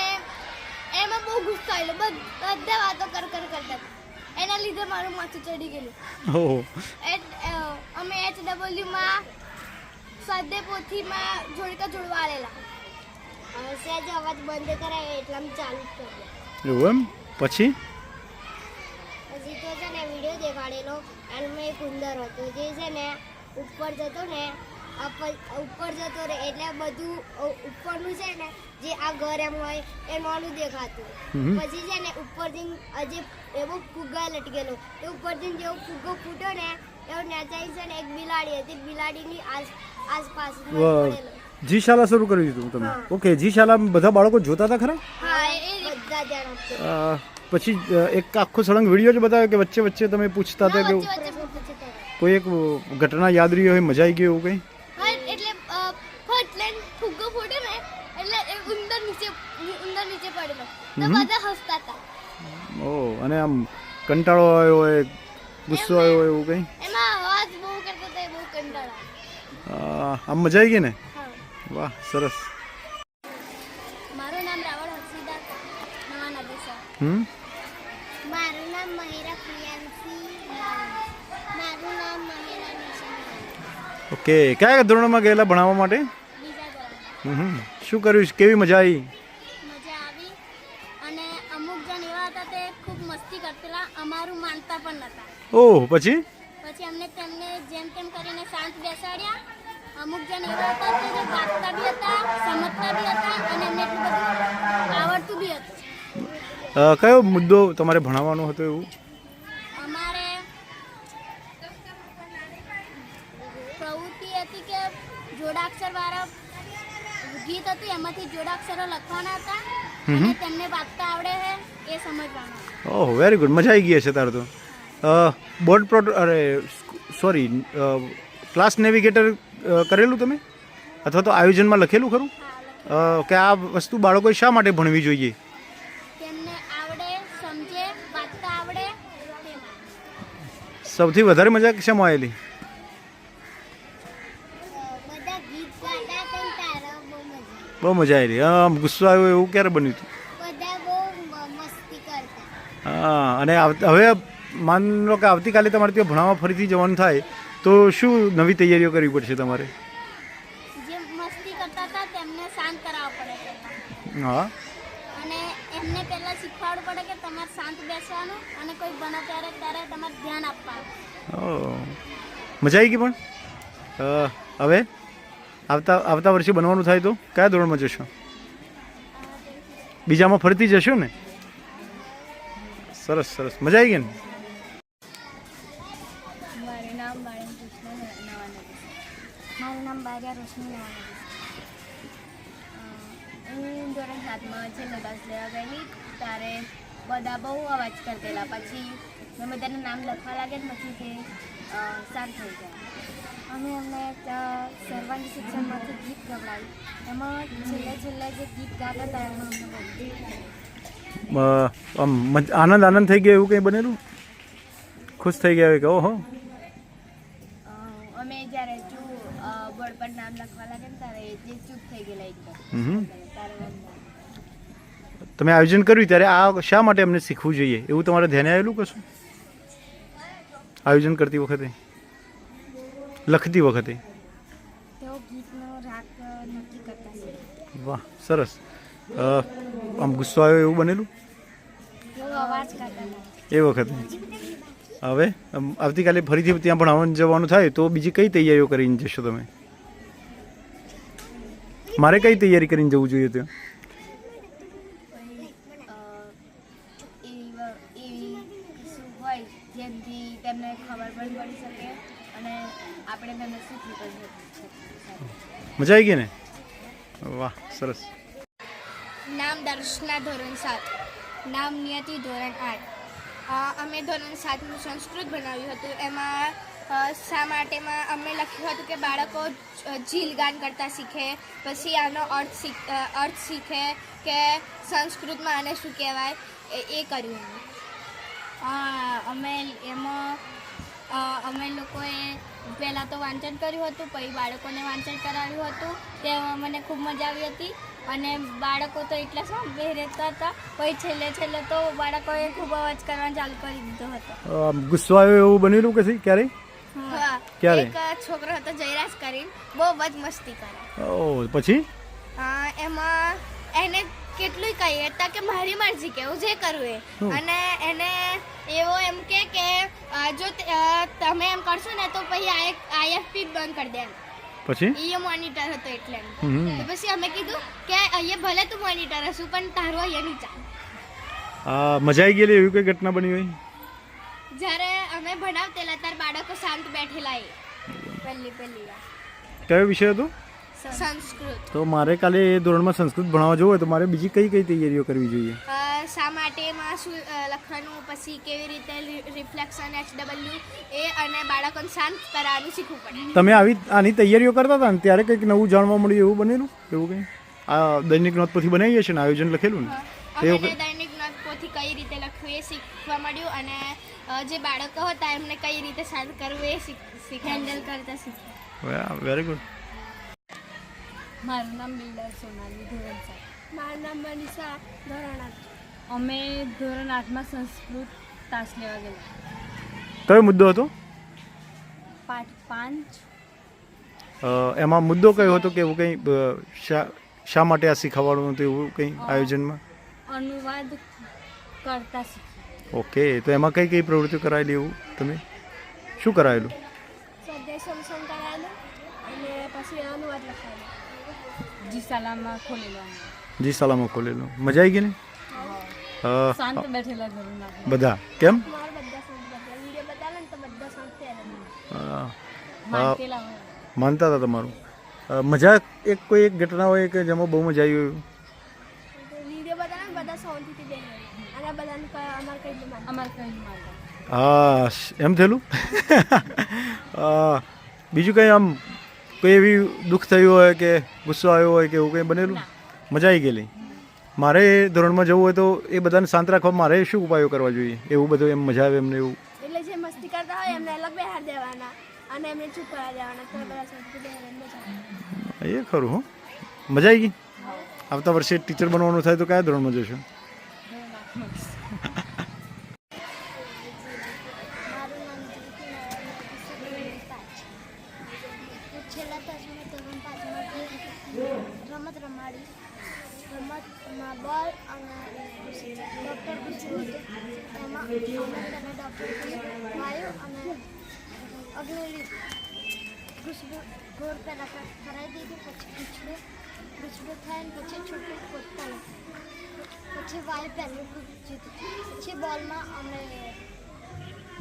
એમાં બહુ ગુસ્સો આવેલો. બધા વાતો કરતા હતા. એના લીધે મારું માથું ચડી ગયેલું. અમે HWમાં સ્વાધ્યાય પોથીમાં જોડકા જોડવા આવેલા. સહેજ અવાજ બંધ કરાય એટલામાં ચાલુ જ કરી. એવું એમ? પછી તો છે ને વિડીયો દેખાડેલો એમાં એક ઉંદર હતો જે છે ને ઉપર જતો રહે એટલે બધું ઉપરનું છે ને જે આ ઘર એમ હોય એ નાનું દેખાતું. પછી છે ને ઉપર જઈને જે એવો ફુગ્ગા લટકેલો એ ઉપર જઈને જેવો ફુગ્ગો ફૂટ્યો ને એવો નેચાઈ છે ને એક બિલાડી હતી. બિલાડીની આસપાસ જી શાળા શરૂ કરી દીધું તમે? ઓકે, જી શાળા બધા બાળકો જોતા હતા ખરા? હા, એ ગાજર આપતો. પછી એક આખો સળંગ વિડીયો જ બતાવ્યો કે વચ્ચે વચ્ચે તમે પૂછતા હતા કે વચ્ચે પૂછે તો. કોઈ એક ઘટના યાદ રહી હોય, મજા આવી ગઈ એવું કંઈ? હા એટલે ફટલેન ફુગ્ગો ફૂટે ને એટલે એ ઉંદર નીચે પડેલો તો બધા હસતા હતા. ઓહ, અને આમ કંટાળો આવ્યો હોય, ગુસ્સો આવ્યો હોય એવું કંઈ? એમાં અવાજ બહુ કરતો હતો, બહુ કંટાળો. આમ મજા આવી ગઈ ને? હા. વાહ, સરસ. મારું નામ રાવળ હર્ષિદા નવા નગેસર. મારું નામ મહેરા પ્રિયાંશી. મારું નામ મહેરા નિશા. ઓકે, કયા ધોરણમાં ગયેલા ભણાવવા માટે? બીજા ધોરણ. શું કર્યું? કેવી મજા આવી? મજા આવી અને અમુક જણ એવા હતા તે ખૂબ મસ્તી કરતેલા, અમારું માનતા પણ નતા. ઓહ, પછી? પછી અમને તેમને જેમ તેમ કરીને શાંત બેસાડ્યા. અમુક જણ એવા હતા કે જે વાંચતા બી હતા, સમજતા બી હતા અને એમને એટલું બધું આવડતું બી હતું. કયો મુદ્દો તમારે ભણાવવાનો હતો એવું? અમારે પ્રવૃત્તિ હતી કે જોડાક્ષર વાળા ગીત હતું, એમાંથી જોડાક્ષરો લખવાના હતા અને તેમને વાંચતા આવડે છે એ સમજવાનું. ઓહ, વેરી ગુડ. મજા આવી ગઈ હશે તારે તો. બોર્ડ સોરી, ક્લાસ નેવિગેટર કરેલું તમે? અથવા તો આયોજનમાં લખેલું ખરું કે આ વસ્તુ બાળકોએ શા માટે ભણવી જોઈએ? તેમને આવડે, સમજે, વાંચતા આવડે તે માટે. સૌથી વધારે મજા શેમાં આવેલી? બધા ગીત ગાતા હતા તારા બહુ મજા આવેલી. ગુસ્સો આવ્યો એવું ક્યારે બન્યું હતું? બધા બહુ મસ્તી કરતા. હા, અને હવે માન લો કે આવતીકાલે તમારે ત્યાં ભણાવવા ફરીથી જવાનું થાય તો શું નવી તૈયારીઓ કરવી પડશે તમારે? જે મસ્તી કરતા હતા તેમને શાંત કરાવવા પડે પહેલા. હા, અને એમને પહેલા શીખવાડવું પડે કે તમારે શાંત બેસવાનું અને કોઈ બને ત્યારે તમારે ધ્યાન આપવાનું. ઓહ, મજા આવી ગઈ. પણ હવે આવતા વર્ષે બનવાનું થાય તો કયા ધોરણમાં જશો? બીજામાં ફરીથી જશો ને? સરસ સરસ, મજા આવી ગઈ ને? મારું નામ બાળન કૃષ્ણ નવાનગર. મારું નામ બારિયા રોશની નવાનગર. હું ધોરણ 7માં છેલ્લો તાસ લેવા ગયેલી ત્યારે બધા બહુ અવાજ કરતેલા. પછી મેં બધાનું નામ લખવા લાગે ને પછી તે શાંત થઈ ગયા. અમે અમને સર્વાંગી શિક્ષણમાંથી ગીત ગવડાવ્યું. એમાં છેલ્લે જે ગીત ગાતા હતા એમાં અમને બહુ આનંદ થઈ ગયો એવું કંઈ બનેલું? ખુશ થઈ ગયા કે ઓહો? અમે જ્યારે બોર્ડ પર નામ લખવા લાગે ને ત્યારે જે ચૂપ થઈ ગયેલા એકદમ. ત્યારે તમે આયોજન કર્યું ત્યારે આ શા માટે અમને શીખવું જોઈએ એવું તમારે ધ્યાને આવેલું કશું? આયોજન કરતી વખતે, લખતી વખતે? તેઓ ગીતનો રાગ નક્કી કરતા છે. વાહ, સરસ. આમ ગુસ્સો આવ્યો એવું બનેલું તેઓ અવાજ કરતા હતા. એ વખતે? હવે આવતીકાલે ફરીથી ત્યાં ભણાવવાનું જવાનું થાય તો બીજી કઈ તૈયારીઓ કરીને જશો તમે? મારે કઈ તૈયારી કરીને જવું જોઈએ ત્યાં? એવી શું હોય જેમથી તેમને ખબર પણ પડી શકે અને આપણે તેમને શીખવી પણ શકીએ. મજા આવી ગઈ ને? વાહ, સરસ. નામ દર્શના ધોરણ 7. નામ નિયતિ ધોરણ 8. અમે ધોરણ 7નું સંસ્કૃત બનાવ્યું હતું. એમાં શા માટેમાં અમે લખ્યું હતું કે બાળકો જીલગાન કરતા શીખે, પછી આનો અર્થ શીખે કે સંસ્કૃતમાં આને શું કહેવાય એ કર્યું. અમે લોકોએ પહેલાં તો વાંચન કર્યું હતું, પછી બાળકોને વાંચન કરાવ્યું હતું. તેમાં મને ખૂબ મજા આવી હતી અને બાળકો તો એટલા સાંભળી રહેતા હતા. પછી છેલ્લે તો બાળકોએ ખૂબ અવાજ કરવાનું ચાલુ કરી દીધો હતો. ગુસ્સો આવ્યો એવું બનેલું કે ક્યારે? હા, ક્યારે? એક છોકરો હતો જયરાજ કરીને, બહુ જ મસ્તી કરે. ઓહ, પછી? એમાં એને કેટલું કહીએ હતા કે મારી મરજી કેવું જે કરવું એ, અને એને એવો એમ કે જો તમે એમ કરશો ને તો પછી આઈએફપી બંધ કરી દે. પછી એ મોનિટર હતો એટલે તો પછી અમે કીધું કે અહીંયા ભલે તું મોનિટર હશું પણ તારું અહીંયા નહીં ચાલે. મજા આવી ગયેલી એવી કઈ ઘટના બની હોય? જ્યારે અમે ભણાવતેલા ત્યારે બાળકો શાંત બેઠેલા એ પહેલી વાર. કયો વિષય હતો? સંસ્કૃત. તો મારે કાલે એ ધોરણમાં સંસ્કૃત ભણાવવા જવું હોય તો મારે બીજી કઈ કઈ તૈયારીઓ કરવી જોઈએ? શા માટેમાં શું લખવાનું, પછી કેવી રીતે રિફ્લેક્શન HW એ અને બાળકોને શાંત કરવાનું શીખવું પડે. તમે આની તૈયારીઓ કરતા હતા ને ત્યારે કંઈક નવું જાણવા મળ્યું એવું બનેલું? એવું કંઈ આ દૈનિક નોંધપોથી બનાવીએ છીએ ને આયોજન લખેલું ને અમને દૈનિક નોંધપોથી કઈ રીતે લખવું એ શીખવા મળ્યું અને જે બાળકો હતા એમને કઈ રીતે શાંત કરવું એ હેન્ડલ કરતા શીખ્યા. Very good. મારું નામ બિલ્ડર સોનાલી, ધોરણ 7. મારું નામ મનીષા, ધોરણ 8. અમે ધોરણ 8માં સંસ્કૃત તાસ લેવા ગયેલા. કયો મુદ્દો હતો? પાઠ 5. એમાં મુદ્દો કયો હતો કે એવું કંઈ શા માટે આ શીખવાડવાનું હતું એવું કંઈ આયોજનમાં? અનુવાદ કરતા શીખ્યા. ઓકે, તો એમાં કઈ કઈ પ્રવૃત્તિઓ કરાયેલી એવું તમે શું કરાયેલું? સ્વાધ્યાય સમસન કરાયેલું અને પછી અનુવાદ લખાયેલો. જી શાલામાં ખોલેલો. જી શાલામાં ખોલેલું. મજા આવી ગઈ ને? શાંત બેઠેલા ધોરણ બધા કેમ? મારા બધા શાંત હતા. વિડીયો બતાવે ને તો બધા શાંત થયેલા. માનતેલા હોય. માનતા હતા તમારું. મજા કોઈ એક ઘટના હોય કે જેમાં બહુ મજા આવી હોય? વિડીયો બતાવે ને બધા શાંતિથી બેસે અને બધાને અમારે કઈ માનતા. અમારે કંઈ માનતા. હા, એમ થયેલું. બીજું કંઈ આમ કોઈ એવી દુઃખ થયું હોય કે ગુસ્સો આવ્યો હોય કે એવું કંઈ બનેલું? મજા આવી ગયેલી. મારે ધોરણમાં જવું હોય તો એ બધાને શાંત રાખવા મારે શું ઉપાયો કરવા જોઈએ? એવું બધું એમ મજા આવે એમને એવું? એટલે જે મસ્તી કરતા હોય એમને અલગ બેહાર દેવાના અને એમને ચૂપ કરાવી દેવાના તો બધા શાંતિથી બેહાર મજા આવે. એ ખરું. હો, મજા આવી ગઈ. આવતા વર્ષે ટીચર બનવાનું થાય તો કયા ધોરણમાં જશો? મારું નામ જ્યોતિ નારાયણ, છેલ્લા દસમા ધોરણ 5માંથી રમત રમાડી. રમતમાં બોલ અને ડૉક્ટર પૂછ્યું હતું એમાં અમે તેને ડૉક્ટર વાયુ અને અગ્નિ ઘોર પહેલાં કરાવી દીધું. પછી પૂછડું થાય ને પછી છૂટું પોતા પછી વાયુ પહેલું જીતું. પછી બોલમાં અમે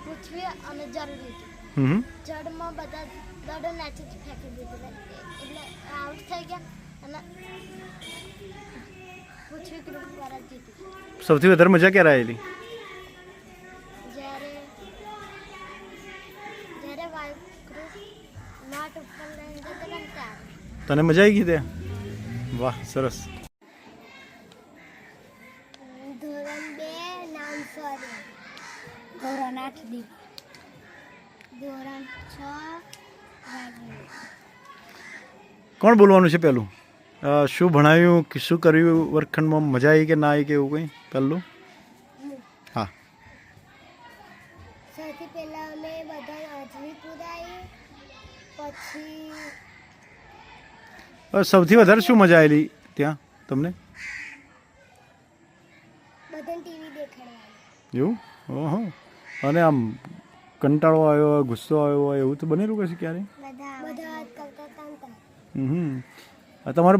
પૃથ્વી અને જળ લીધું. જળમાં બધા દડો નાચી જ ફેંકી દીધું એટલે આઉટ થઈ ગયા અને પૃથ્વી ગ્રુપ દ્વારા જીતી. સૌથી વધારે મજા ક્યારે આવેલી? જ્યારે વાયુ ગ્રુપ નાટ ઉપર લઈને જતા ને ત્યારે. તને મજા આવી ગઈ ત્યાં? વાહ, સરસ. ધોરણ 2 નામ સોરી. ધોરણ 8 દીપ. ધોરણ 6 રાગી. કોણ બોલવાનું છે પહેલું? શું ભણાવ્યું કે શું કર્યું વર્ગખંડમાં? મજા આવી કે ના આવી કે એવું કંઈ પહેલું? હા. સૌથી પહેલા અમે બધા હાજરી પુરાવી. પછી સૌથી વધારે શું મજા આવેલી ત્યાં તમને? બધાને ટીવી દેખાડવાની. એવું? ઓહો. અને આમ કંટાળો આવ્યો હોય, ગુસ્સો આવ્યો હોય એવું તો બનેલું કશું ક્યારે? બધા કરતા તાંતા. તમારે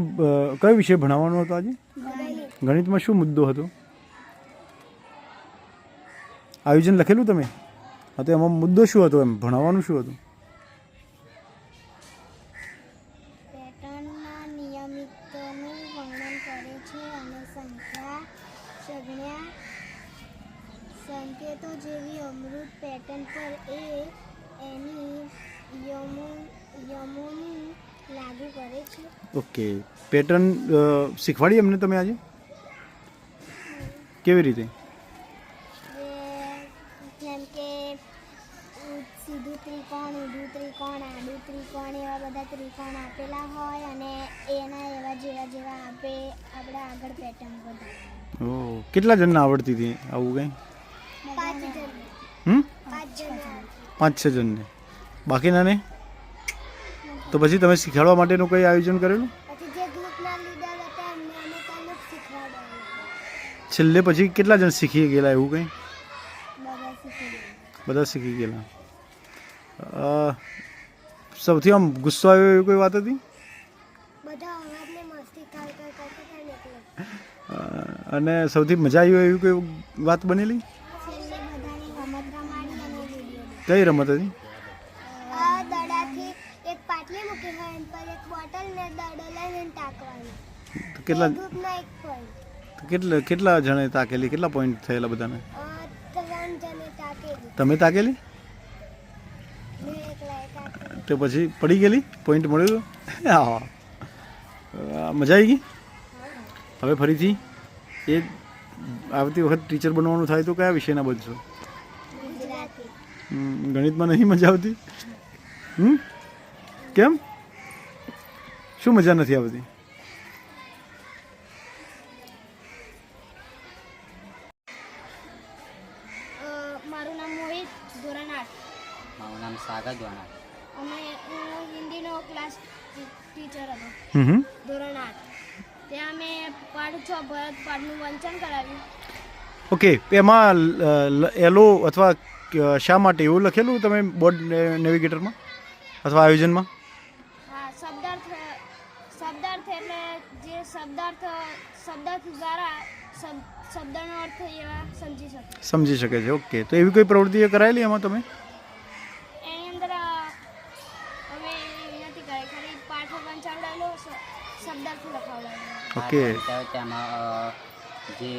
કયો વિષય ભણાવવાનો હતો આજે? ગણિતમાં શું મુદ્દો હતો? આયોજન લખેલું તમે? હા, તો એમાં મુદ્દો શું હતો? એમ ભણાવવાનું શું હતું? પેટર્નના નિયમિતોનું વર્ણન કરે છે અને સંખ્યા સંજ્ઞા સંકેતો જેવી અમૃત પેટર્ન પર એની યમોનું લાગુ કરે છે. ઓકે, પેટર્ન શીખવાડી અમને તમે આજે? કેવી રીતે? જેમ કે સીધું ત્રિકોણ, ઊંધું ત્રિકોણ, આડું ત્રિકોણ એવા બધા ત્રિકોણ આપેલા હોય અને એના એવા જેવા આપે આપણે આગળ પેટર્ન બધા. ઓહ, કેટલા જણને આવડતી હતી આવું કંઈ? 5 જણ. 5 જણ. 5-6 જણને. બાકીના ને? તો પછી તમે શીખવાડવા માટેનું કંઈ આયોજન કરેલું? પછી જે ગ્રુપના લીડર હતા એમને અમે તમને શીખવાડ્યા. છેલ્લે પછી કેટલા જણ શીખી ગયેલા એવું કંઈ? બધા શીખી. બધા શીખી ગયેલા. સૌથી આમ ગુસ્સો આવ્યો એવી કોઈ વાત હતી? બધા અવાજને મસ્તી કરતા એટલે અને સૌથી મજા આવી હોય એવી કોઈ વાત બનેલી? છેલ્લે બધાની રમત રમાડી અને વિડીયો. કઈ રમત હતી? આ દડાથી એક પાટલી મૂકી હોય એમ પર એક બોટલ ને એને દડો લઈને ટાંકવાનું. તો કેટલા ગ્રુપના એક પોઈન્ટ. કેટલા જણે તાકેલી? કેટલા પોઈન્ટ થયેલા બધાને? 3 જણે ટાંકેલી. તમે તાકેલી? મેં એકલાએ ટાંકેલી. તો પછી પડી ગયેલી? પોઈન્ટ મળ્યો તો? હા, મજા આવી ગઈ. હવે ફરીથી એ આવતી વખત ટીચર બનવાનું થાય તો કયા વિષયના બનશો? ગુજરાતી. ગણિતમાં નહીં મજા આવતી? કેમ? શું મજા નથી આવતી? મારું નામ મોહિત, ધોરણ 8. મારું નામ સાગર દ્વારા. અમે હું હિન્દીનો ક્લાસ ટીચર હતો, હમ ધોરણ 8. ત્યાં અમે પાઠ 6 ભરત પાઠનું વાંચન કરાવ્યું. ઓકે, એમાં એલો અથવા શા માટે એવું લખેલું તમે બોર્ડ નેવિગેટરમાં અથવા આયોજનમાં? હા, શબ્દાર્થ એટલે જે શબ્દાર્થ દ્વારા શબ્દનો અર્થ એવા સમજી શકે. સમજી શકે છે. ઓકે, તો એવી કોઈ પ્રવૃત્તિઓ કરાયેલી એમાં તમે? એની અંદર અમે નથી કરી, ખાલી પાઠ વંચાવડાવેલો, શબ્દાર્થ લખાવડાવેલો. ઓકે. તેમાં જે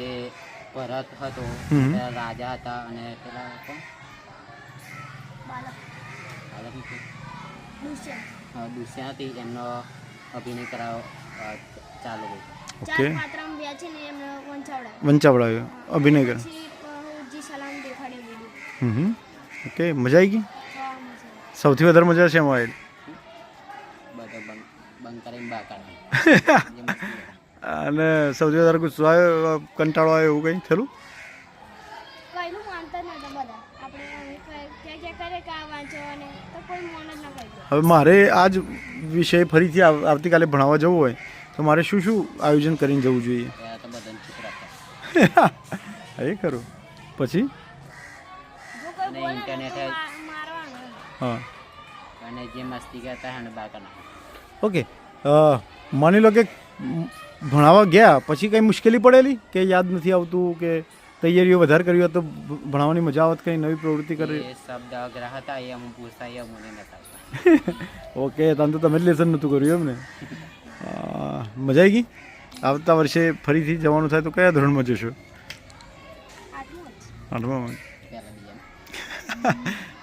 ભરત હતો હમ. તે રાજા હતા અને પેલા કોણ? બાલક બાલક નથી. દુષ્યંત. દુષ્યા હતી એમનો અભિનય કરાવ ચાલુ ગયો. ઓકે, 4 પાત્રમ વ્યાચીને એમને વંચાવડાવ્યો. વંચાવડાવ્યો, અભિનય કરે. પછી હું જી સલામ દેખાડી દીધું. ઓકે, મજા આવી ગઈ. મજા આવી. સૌથી વધારે મજા છે એમાં આવેલી? બધો બંધ કરીને બહાર કાઢવાનું. અને સૌથી વધારે ગુસ્સો આવ્યો, કંટાળો આવ્યો, એવું કંઈ થયેલું? કઈનું માનતા જ નતા બધા. આપણે હવે ક્યાં કરે કે આ વાંચો અને તો કોઈ મન જ ના કરી. હવે મારે આ જ વિષય ફરીથી આવતીકાલે ભણાવવા જવું હોય તો મારે શું શું આયોજન કરીને જવું જોઈએ? ત્યાં તો બધાને ચૂપ રાખે. એ ખરું. પછી જો કોઈ અને બોલે ને ઇન્ટરનેટ તો મારવાનું. હા, અને જે મસ્તી કરતા એને બહાર કાઢવાનું. ઓકે. માની લો કે ભણાવવા ગયા પછી કંઈ મુશ્કેલી પડેલી કે યાદ નથી આવતું કે તૈયારીઓ વધારે કરી હોત તો ભણાવવાની મજા આવત, કંઈ નવી પ્રવૃત્તિ કરી? એ શબ્દ અઘરા હતા એ અમુક પૂછતા એ અમને નતા આવતા. ઓકે, તને તો તમે જ લેસન નહોતું કર્યું એમ ને? મજા આવી ગઈ. આવતા વર્ષે ફરીથી જવાનું થાય તો કયા ધોરણમાં જશો? આટલું જ. 8માં. પહેલા બીજામાં.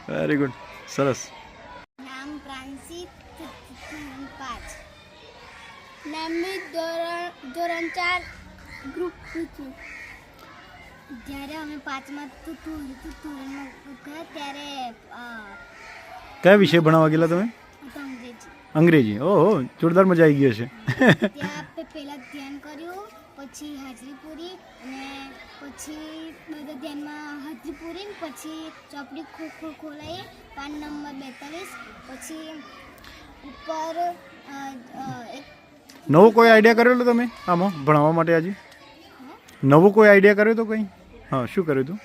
વેરી ગુડ, સરસ. નામ પ્રાંશી, ધોરણ 5. નામની ધોરણ 4 ગ્રુપ પૂછ્યું. જ્યારે અમે 5માં ધોરણમાં ગયા ત્યારે કયા વિષય ભણાવવા ગયેલા તમે? અંગ્રેજી. અંગ્રેજી. ઓહો, જોરદાર મજા આવી ગઈ હશે. ત્યાં પહેલાં ધ્યાન કર્યું, પછી હાજરી પૂરી અને પછી બધા ધ્યાનમાં હાજરી પૂરી, પછી ચોપડી ખોલાવી, પાન નંબર 42, પછી ઉપર એક નવો કોઈ આઈડિયા કરેલો તમે આમાં ભણાવવા માટે? આજે નવો કોઈ આઈડિયા કર્યો તો કંઈ? હા, શું કર્યું હતું?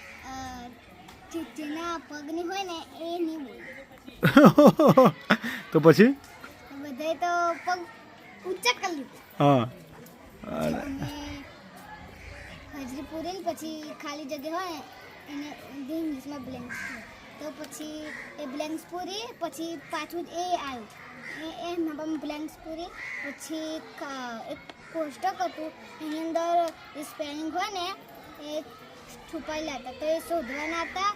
જેના પગની હોય ને એ નહીં બોલે. તો પછી? બધાએ તો પગ ઊંચા કરી લીધા. હા, અને હાજરી પૂરી પછી ખાલી જગ્યા હોય એને ઇંગ્લિશમાં બ્લેન્ક્સ કહે. તો પછી એ બ્લેન્ક્સ પૂરી પછી પાછું જ એ આવ્યું એમાં પણ બ્લેન્ક્સ પૂરી પછી એક કોષ્ટક હતું એની અંદર સ્પેલિંગ હોય ને એ છુપાયેલા હતા તો એ શોધવાના હતા.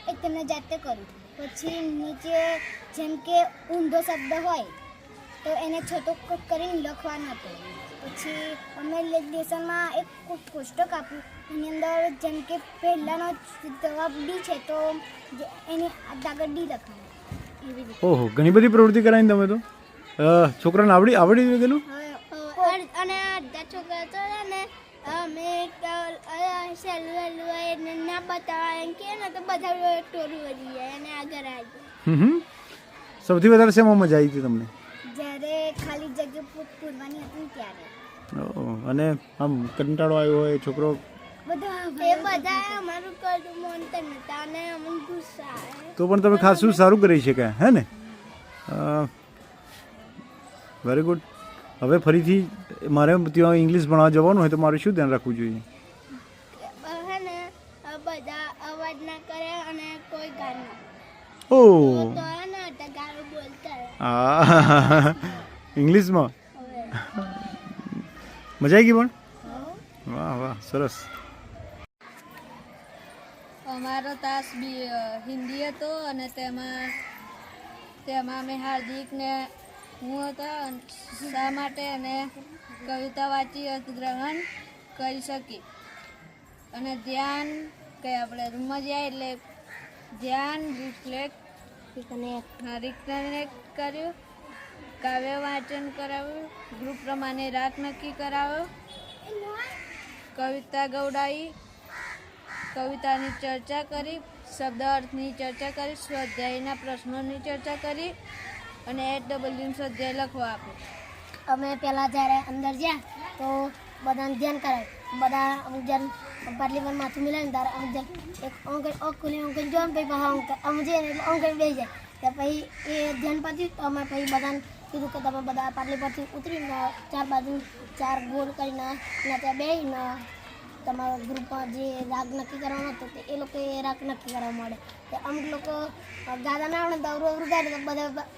એ તેમને જાતે કર્યું. પછી નીચે જેમ કે ઊંધો શબ્દ હોય તો એને છતો કરીને લખવાનો હતો. પછી અમે લેસનમાં એક કોષ્ટક આપ્યું એની અંદર જેમ કે પહેલાંનો જવાબ ડી છે તો એની આગળ ડી લખવાનું. એવી રીતે. ઓહો, ઘણી બધી પ્રવૃત્તિ કરાવીને તમે તો. છોકરાને આવડી ગયેલું? અને અડધા છોકરા તો ને અમે સહેલું ના બતાવવા એમ કે ને તો બધા ટોળું વધી જાય અને આગળ આવી. સૌથી વધારે શેમાં મજા આવી હતી તમને? જ્યારે ખાલી જગ્યા પૂરવાની હતી ને ત્યારે. ઓહ, અને આમ કંટાળો આવ્યો હોય છોકરો? એ બધા અમારું કરું માનતા નતા અને અમને ગુસ્સા આવે. તો પણ તમે ખાસું સારું કરી શકાય, હે ને? Very good. હવે ફરીથી મારે ત્યાં ઇંગ્લિશ ભણવા જવાનું હોય તો મારે શું ધ્યાન રાખવું જોઈએ? હે ને બધા અવાજ ના કરે અને કોઈ ગાળ ના. ઓહ, તો હે ને ગાળો બોલતા રહે. હા, ઇંગ્લિશમાં? મજા આવી ગઈ પણ વાહ વાહ સરસ. અમારો તાસ બી હિન્દી હતો અને તેમાં અમે હાર્દિક ને હું હતા શા માટે અને કવિતા વાંચી અર્થગ્રહણ કરી શકી અને ધ્યાન કે આપણે રૂમમાં જાય એટલે ધ્યાન રિકનેક્ટ કર્યું, કાવ્ય વાંચન કરાવ્યું, ગ્રુપ પ્રમાણે રાગ નક્કી કરાવ્યો, કવિતા ગવડાવી, કવિતાની ચર્ચા કરી, શબ્દ અર્થની ચર્ચા કરી, સ્વાધ્યાયના પ્રશ્નોની ચર્ચા કરી અને HWનું સ્વાધ્યાય લખવા આપ્યું. અમે પહેલાં જ્યારે અંદર ગયા તો બધાને ધ્યાન કરાવ્યું. બધા અમુક જણ પાટલી પર માથું મિલાવીને તારે અમુક જણ એક ઓંક ખુલી ઓંક જો ને પછી અમુક જઈએ ને એટલે ઓંક બેસી જાય. તો પછી એ ધ્યાન પાડ્યું તો અમે પછી બધાને કીધું કે તમે બધા પાટલી પરથી ઉતરીને ચાર બાજુ ચાર ગોળ કરીને ત્યાં બેસીને તમારા ગ્રુપમાં જે રાગ નક્કી કરવાનો હતો તે એ લોકોએ રાગ નક્કી કરવા મળે. તો અમુક લોકો ગાતા ના આવડે તો અવરું ગાડે તો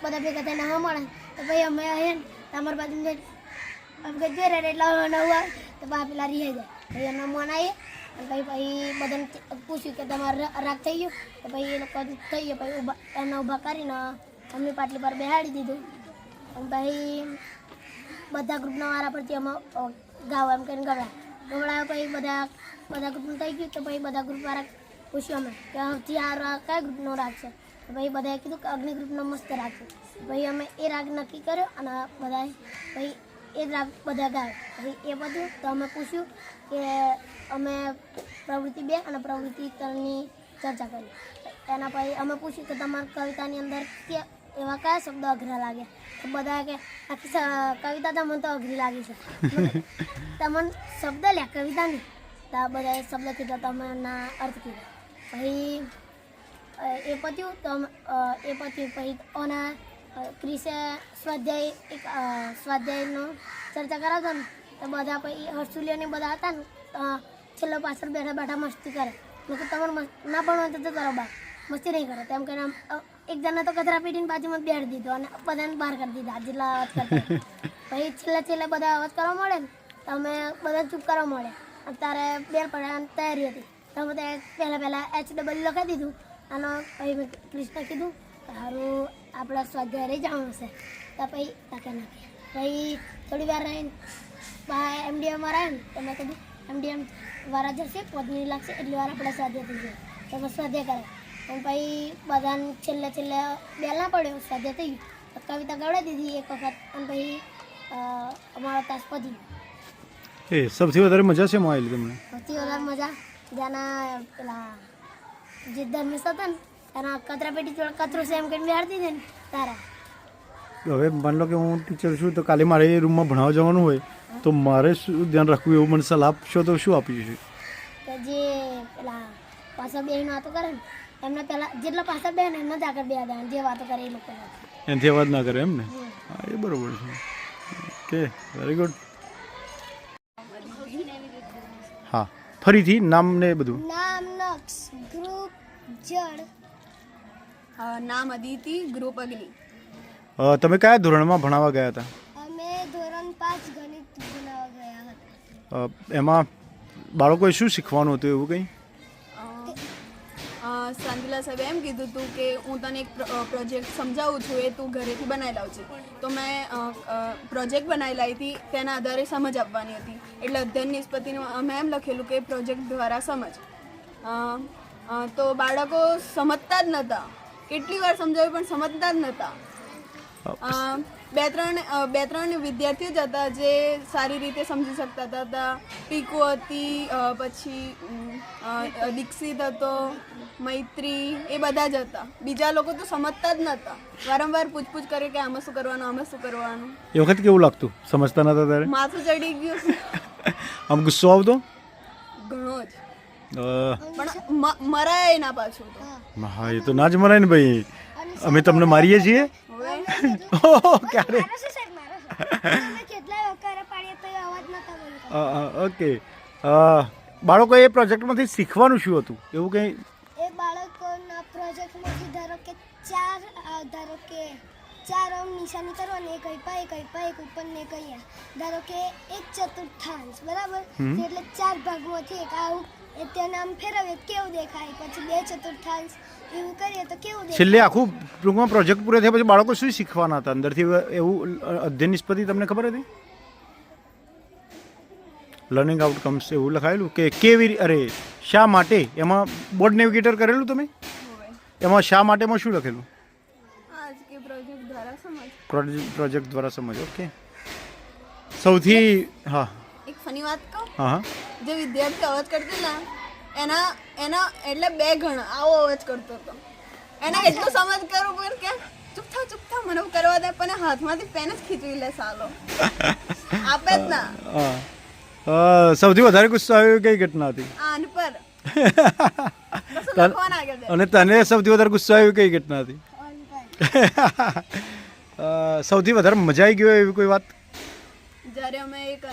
બધા ભેગા થઈને હા મળે. તો પછી અમે આવ્યા ને તમારી બાજુ અમે જોઈ રહ્યા એટલે નવું આવે તો બા પેલા રિહાઈ જાય. પછી અમે મન આવીએ અને પછી બધાને પૂછ્યું કે તમારે રાગ થઈ ગયો તો પછી એ લોકો થઈ ગયો. પછી એમને ઊભા કરીને અમની પાટલી પર બેહાડી દીધું. અને પછી બધા ગ્રુપના વાળા પરથી અમે ગાવા એમ કરીને ગવડાવ્યા પછી બધા ગ્રુપનું થઈ ગયું. તો પછી બધા ગ્રુપવાળા પૂછ્યું અમે કે સૌથી આ રાગ કયા ગ્રુપનો રાગ છે. તો પછી બધાએ કીધું કે અગ્નિ ગ્રુપનો મસ્ત રાગ છે. પછી અમે એ રાગ નક્કી કર્યો અને બધાએ પછી એ રાગ બધા ગાય. પછી એ બધું તો અમે પૂછ્યું કે અમે પ્રવૃત્તિ 2 અને પ્રવૃત્તિ 3ની ચર્ચા કરી. એના પછી અમે પૂછ્યું કે તમારી કવિતાની અંદર કે એવા કયા શબ્દો અઘરા લાગે. તો બધા કે આખી કવિતા તમને તો અઘરી લાગી છે તમને શબ્દ લે કવિતાની. તો બધાએ શબ્દ કીધા તમે ના અર્થ કીધા. પછી એ પત્યું તો પછી ઓના ક્રિસે સ્વાધ્યાયનો ચર્ચા કરાવતા ને તો બધા પછી હર્ષુલિયાને બધા હતા ને છેલ્લો પાછળ બેઠા બેઠા મસ્તી કરે. લોકો તમારે ના ભણવા તો કરો બહાર મસ્તી નહીં કરો તેમ કરીને એક જણા તો કચરા પેટીને બાજુમાં બેઠી દીધો અને બધાને બહાર કરી દીધા જેટલા અવાજ કરતા. પછી છેલ્લે બધા અવાજ કરવા મળે ને તો અમે બધા ચૂપ કરવા મળે. અત્યારે બેલ પડવાની તૈયારી હતી તો બધા પહેલાં HW લખાવી દીધું. અને પછી મેં કૃષ્ણ કીધું કે સારું આપણા સ્વાધ્યાય રહી જવાનું છે. તો પછી તાકે નાખે. પછી થોડી વાર રહીને MDM વાળા આવે ને તો મેં કીધું MDM વાળા જશે 5 મિનિટ લાગશે એટલી વાર આપણા સ્વાધ્યાય થઈ જાય. તો મેં સ્વાધ્યાય કરે અને પછી બધાને છેલ્લે બેલ ના પડ્યો સ્વાધ્યાય થઈ ગયું. તો કવિતા ગવડાવી દીધી એક વખત અને પછી અમારો તાસ પતી. એ સૌથી વધારે મજા છે માં આવેલી તમને? સૌથી વધારે મજા જેના પેલા જે ધર્મેશ હતા ને એના કચરા પેટી જોડે કચરો છે એમ કરીને બેહાડી દીધી ને તારા. હવે માની લો કે હું ટીચર છું તો કાલે મારે એ રૂમમાં ભણાવવા જવાનું હોય તો મારે શું ધ્યાન રાખવું એવું મને સલાહ આપશો તો શું આપીશું? કે જે પેલા પાછા બેહીને વાતો કરે ને એમને પેલા જેટલા પાછા બે ને એમને જ આગળ બે જે વાતો કરે એ લોકો એનાથી અવાજ ના કરે એમ ને? હા એ બરાબર છે. Okay very good. હા ફરીથી નામ ને બધું. નામ નક્ષ ગ્રુપ જળ નામ અદિતિ, ગ્રુપ અગ્નિ. તમે કયા ધોરણમાં ભણાવવા ગયા હતા? અમે ધોરણ 5 ગણિત ભણાવવા ગયા હતા. એમાં બાળકોએ શું શીખવાનું હતું એવું કંઈ? શાંતિલા સાહેબે એમ કીધું હતું કે હું તને એક પ્રોજેક્ટ સમજાવું છું એ તું ઘરેથી બનાવી લાવજે. તો મેં પ્રોજેક્ટ બનાવી લાવી હતી તેના આધારે સમજ આપવાની હતી. એટલે અધ્યયન નિષ્પત્તિનું અમે એમ લખેલું કે પ્રોજેક્ટ દ્વારા સમજ. તો બાળકો સમજતા જ નહોતા. કેટલી વાર સમજાવ્યું પણ સમજતા જ નહોતા. બે ત્રણ વિદ્યાર્થીઓ જ હતા જે સારી રીતે સમજી શકતા હતા. પીકુ હતી, પછી દીક્ષિત હતો, મૈત્રી, એ બધા જ હતા. બીજા લોકો તો સમજતા જ નહોતા. વારંવાર પૂછપૂછ કરે કે આમાં શું કરવાનું, આમાં શું કરવાનું. એ વખત કેવું લાગતું સમજતા નતા ત્યારે? માથું ચડી ગયું. આમ ગુસ્સો આવતો? ઘણો જ. પણ મરાય ના પાછું તો. હા એ તો ના જ મરાય ને ભાઈ. અમે તમને મારીએ છીએ ક્યારે? ઓકે બાળકો એ પ્રોજેક્ટમાંથી શીખવાનું શું હતું એવું કંઈ? એ બાળકોના પ્રોજેક્ટમાંથી ધારો કે 4 રાઉન્ડ નિશાની કરવાની, એક એક ઉપર ને એક અહીંયા. ધારો કે એક ચતુર્થાંશ બરાબર, એટલે 4 ભાગમાંથી એક આવું તેને આમ ફેરવીએ તો કેવું દેખાય, પછી 2 ચતુર્થાંશ એવું કરીએ તો કેવું દેખાય. છેલ્લે આખું ટૂંકમાં પ્રોજેક્ટ પૂરો થયા પછી બાળકો શું શીખવાના હતા અંદરથી એવું અધ્યયન નિષ્પત્તિ તમને ખબર હતી? લર્નિંગ આઉટકમ્સ એવું લખાયેલું કે કેવી અરે શા માટે એમાં બોર્ડ નેવિગેટર કરેલું તમે? એમાં શા માટેમાં શું લખેલું? આજ કે પ્રોજેક્ટ દ્વારા સમજ. પ્રોજેક્ટ દ્વારા સમજ. ઓકે. સૌથી હા એક ફની વાત કહું, હા જે વિદ્યાર્થી અવાજ કરતો ને એના એટલે 2 ગણા આવો અવાજ કરતો હતો. એને એટલું સમજ કરવું પડે કે ચૂપ થા મને કરવા દે, પણ હાથમાંથી પેન જ ખીચવી લે સાલો. આપે જ ના. સૌથી વધારે ગુસ્સો આવ્યો કઈ ઘટના હતી? આન પર અને તને સૌથી વધારે ગુસ્સો આવ્યો કઈ ઘટના હતી? સૌથી વધારે મજા આવી ગયો એવી કોઈ વાત? જ્યારે અમે એક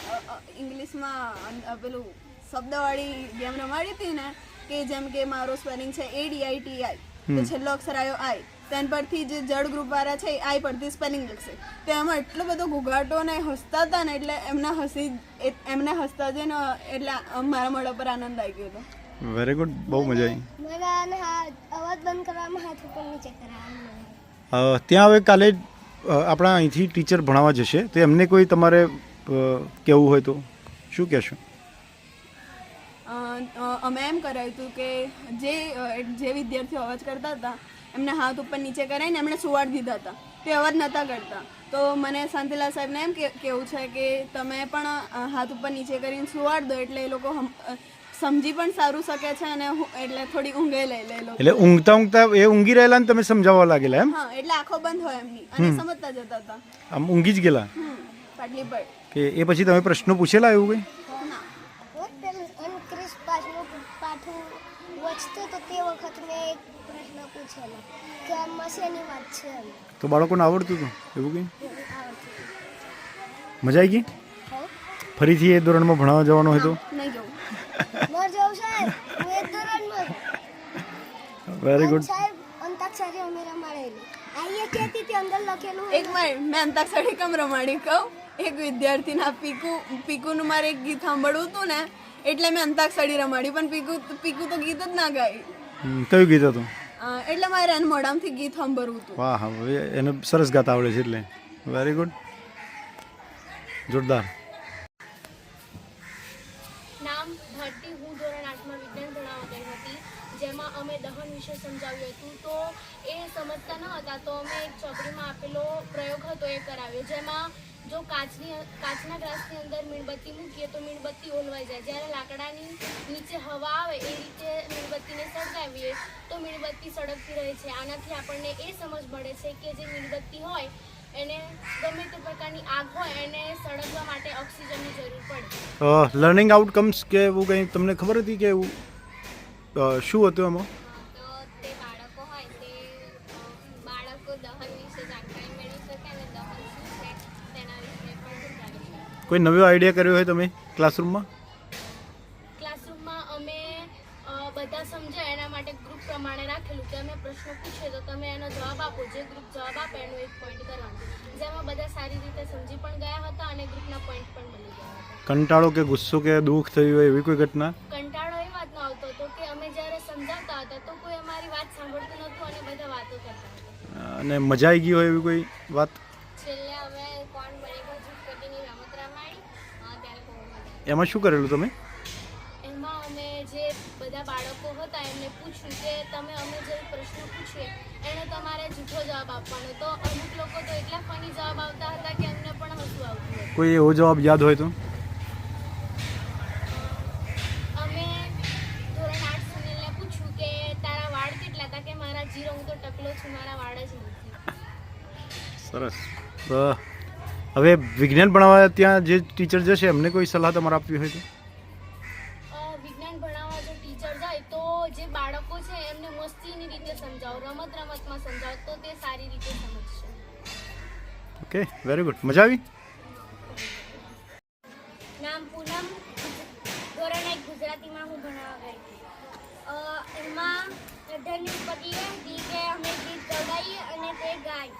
ઇંગ્લિશમાં પેલું શબ્દવાળી ગેમ રમાડી હતી ને, કે જેમ કે મારો સ્પેલિંગ છે ADITI, તો છેલ્લો અક્ષર આવ્યો આઈ, તેના પરથી જે જડ ગ્રુપ વાળા છે આઈ પરથી સ્પેલિંગ લખશે. તો એમાં એટલો બધો ઘોઘાટો ને હસતા હતા ને, એટલે એમને હસતા જઈને એટલે મારા મોઢા પર આનંદ આવી ગયો હતો. વેરી ગુડ, બહુ મજા મને અવાજ બંધ કરવામાં હાથ ઉપર નીચે કરાવવાનું. આવી. ત્યાં હવે કાલે આપણા અહીંથી ટીચર ભણાવવા જશે, તો એમને કોઈ તમારે કહેવું હોય તો શું કહેશો? અમે એમ કરાવ્યું હતું કે જે વિદ્યાર્થીઓ અવાજ કરતા હતા એમને હાથ ઉપર નીચે કરાવીને એમણે સુવાડી દીધા હતા, તે અવાજ નહોતા કરતા. તો મને શાંતિલાલ સાહેબને એમ કહેવું છે કે તમે પણ હાથ ઉપર નીચે કરીને સુવાડ દો, એટલે એ લોકો સમજી પણ સારું શકે છે અને એટલે થોડી ઊંઘે લઈ લે લોકો. એટલે ઊંઘતા એ ઊંઘી રહેલા ને તમે સમજાવવા લાગેલા એમ? હા, એટલે આંખો બંધ હોય એમની અને સમજતા જતા હતા. આમ ઊંઘી જ ગયેલા પાટલી પર કે એ પછી તમે પ્રશ્નો પૂછેલા એવું કંઈ? પાઠું વચતું તો તે વખત મેં એક પ્રશ્ન પૂછેલો કે આ મશીની વાત છે. તો બાળકોને આવડતું હતું એવું કંઈ? મજા આવી ગઈ? ફરીથી એ ધોરણમાં ભણાવવા જવાનું હોય તો? નહીં જવું. મોર જવું સાહેબ, હું એક ધોરણમાં. Very good. સાહેબ અંતાક્ષરી અમે રમાડેલી. આઈએ કહેતી હતી અંદર લખેલું એક મિનિટ, મેં અંતાક્ષરી કેમ રમાડી કહું? એક વિદ્યાર્થીના પીકુનું મારે એક ગીત સાંભળવું હતું ને, એટલે મેં અંતાક્ષરી રમાડી, પણ પીકુ તો ગીત જ ના ગાય. કયું ગીત હતું? એટલે મારે એને મોઢામાંથી ગીત સાંભળવું હતું. વાહ, હવે એને સરસ ગાતા આવડે છે એટલે વેરી ગુડ, જોરદાર. નામ ભારતી, હું ધોરણ 8માં વિજ્ઞાન ભણાવવા ગઈ હતી, જેમાં અમે દહન વિશે સમજાવ્યું હતું. તો એ સમજતા ન હતા, તો અમે એક ચોપડીમાં આપેલો પ્રયોગ હતો એ કરાવ્યો, જેમાં જો કાચના ગ્લાસની અંદર મીણબત્તી મૂકીએ તો મીણબત્તી ઓલવાઈ જાય, જ્યારે લાકડાની નીચે હવા આવે એ રીતે મીણબત્તીને સળગાવીએ તો મીણબત્તી સળગતી રહે છે. આનાથી આપણને એ સમજ પડે છે કે જે મીણબત્તી હોય એને ગમે તે પ્રકારની આગ હોય એને સળગવા માટે ઓક્સિજનની જરૂર પડે. લર્નિંગ આઉટકમ્સ કે એવું કંઈ તમને ખબર હતી કે એવું શું હતું એમાં? તો તે બાળકો હોય તે બાળકો દહન વિશે જાણકારી મેળવી શકે અને દહન શું છે તેના વિશે પણ જાણી શકે. કોઈ નવો આઈડિયા કર્યો હોય તમે ક્લાસરૂમમાં? ક્લાસરૂમમાં અમે બધા સમજે એના માટે ગ્રુપ પ્રમાણે રાખેલું કે અમે પ્રશ્નો પૂછીએ તો તમે એનો જવાબ આપો, જે ગ્રુપ જવાબ આપે એનું એક પોઈન્ટ કરવાનું, જેમાં બધા સારી રીતે સમજી પણ ગયા હતા અને ગ્રુપના પોઈન્ટ પણ મળી ગયા હતા. કંટાળો કે ગુસ્સો કે દુઃખ થયું હોય એવી કોઈ ઘટના? કંટાળો એ વાતનો આવતો હતો કે અમે જ્યારે સમજાવતા હતા તો કોઈ અમારી વાત સાંભળતું નહોતું અને બધા વાતો કરતા હતા. અને મજા આવી ગઈ હોય એવી કોઈ વાત? છેલ્લે અમે કોણ બનેગા ઝૂઠપટીની રમત રમાડી, ત્યારે બહુ મજા આવી. એમાં શું કરેલું તમે? એમાં અમે જે બધા બાળકો હતા એમને પૂછ્યું કે તમે અમે જે પ્રશ્ન પૂછીએ એનો તમારે જૂઠો જવાબ આપવાનો. તો અમુક લોકો તો એટલા ફની જવાબ આવતા હતા કે એમને પણ હસવું આવતું હતું. કોઈ એવો જવાબ યાદ હોય તો? અમે ધોરણ 8 સુનિલને પૂછ્યું કે તારા વાળ કેટલા હતા, કે મારા 0, હું તો ટકલો છું, મારા વાળ જ નથી. સરસ. હવે વિજ્ઞાન ભણાવવા ત્યાં જે ટીચર જશે એમને કોઈ સલાહ તમારે આપવી હોય તો? વિજ્ઞાન ભણાવવા જો ટીચર જાય તો જે બાળકો છે એમને મસ્તીની રીતે સમજાવો, રમતમાં સમજાવો તો તે સારી રીતે સમજશે. Okay, very good. મજા આવી? નામ પૂનમ, ધોરણ 1 ગુજરાતીમાં હું ભણાવવા ગઈ હતી. એમાં અધ્યયન નિષ્પત્તિ એ હતી કે અમે ગીત ગવાઈએ અને તે ગાય.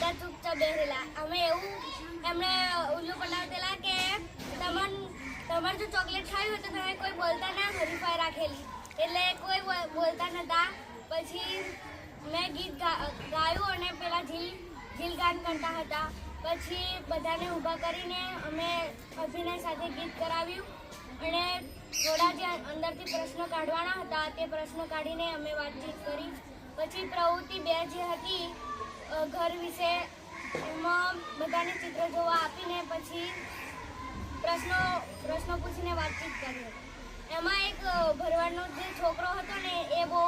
બધા ચૂપચાપ બેસેલા. અમે એવું એમણે ઉલ્લુ બનાવેલા કે તમારે જો ચોકલેટ ખાવી હોય તો તમે કોઈ બોલતા ના, હરીફાઈ રાખેલી એટલે કોઈ બોલતા નતા. પછી મેં ગીત ગાયું અને પેલા ઝીલ ગાન કરતા હતા. પછી બધાને ઊભા કરીને અમે અભિનય સાથે ગીત કરાવ્યું અને થોડા જે અંદરથી પ્રશ્નો કાઢવાના હતા તે પ્રશ્નો કાઢીને અમે વાતચીત કરી. પછી પ્રવૃત્તિ 2 જે હતી ઘર વિશે, એમાં બધાને ચિત્ર જોવા આપીને પછી પ્રશ્નો પૂછીને વાતચીત કરી. એમાં એક ભરવાડનો જે છોકરો હતો ને એ બહુ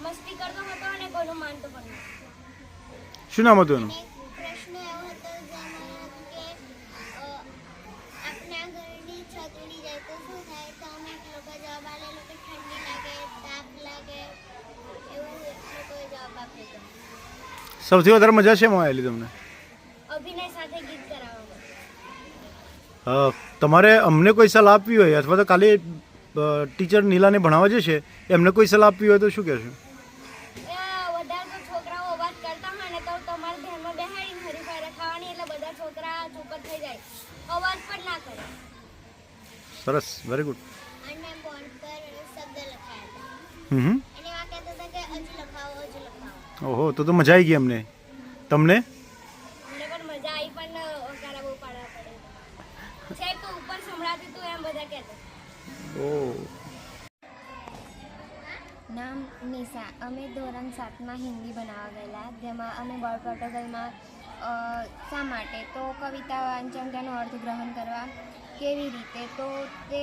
મસ્તી કરતો હતો અને કોઈનું માનતો પણ નહોતો. શું નામ હતું એનું? પ્રશ્ન એવો હતો જેમાં કે આપણા ઘરની છત ઉડી જાય તો શું થાય? તો અમે લોકો જવાબ આપેલો કે ઠંડી લાગે, તાપ લાગે, એવું લોકોએ જવાબ આપ્યો. સૌથી વધારે મજા શેમાં આવેલી તમને? અભિનય સાથે ગીત કરાવવામાં. તમારે અમને કોઈ સલાહ આપવી હોય અથવા તો કાલે ટીચર નીલાને ભણાવવા જે છે એમને કોઈ સલાહ આપવી હોય તો શું કહેશો? વધારે તો છોકરાઓ અવાજ કરતા હોય ને તો તમારે ધ્યાનમાં બેહાડીને હરીફાઈ રખાવાની એટલે બધા છોકરા ચૂપ જ થઈ જાય, અવાજ પણ ના કરે. સરસ, વેરી ગુડ. અને બોર્ડ પર શબ્દ લખાયા હતા હમ. અને એવા કહેતા હતા કે હજુ લખાવો. ઓહો, તો મજા આવી ગઈ અમને. તમને? અમને પણ મજા આવી, પણ ઓકારા બહુ પાડવા પડે છે તો ઉપર સંભળાતું હતું એમ બધા કહેતા. ઓહ. નામ નિશા. અમે ધોરણ 7માં હિન્દી બનાવવા ગયેલા, જેમાં અમે બોર્ડ પ્રોટોકોલમાં શા માટે તો કવિતા વાંચન તેનો અર્થગ્રહણ કરવા કેવી રીતે તો તે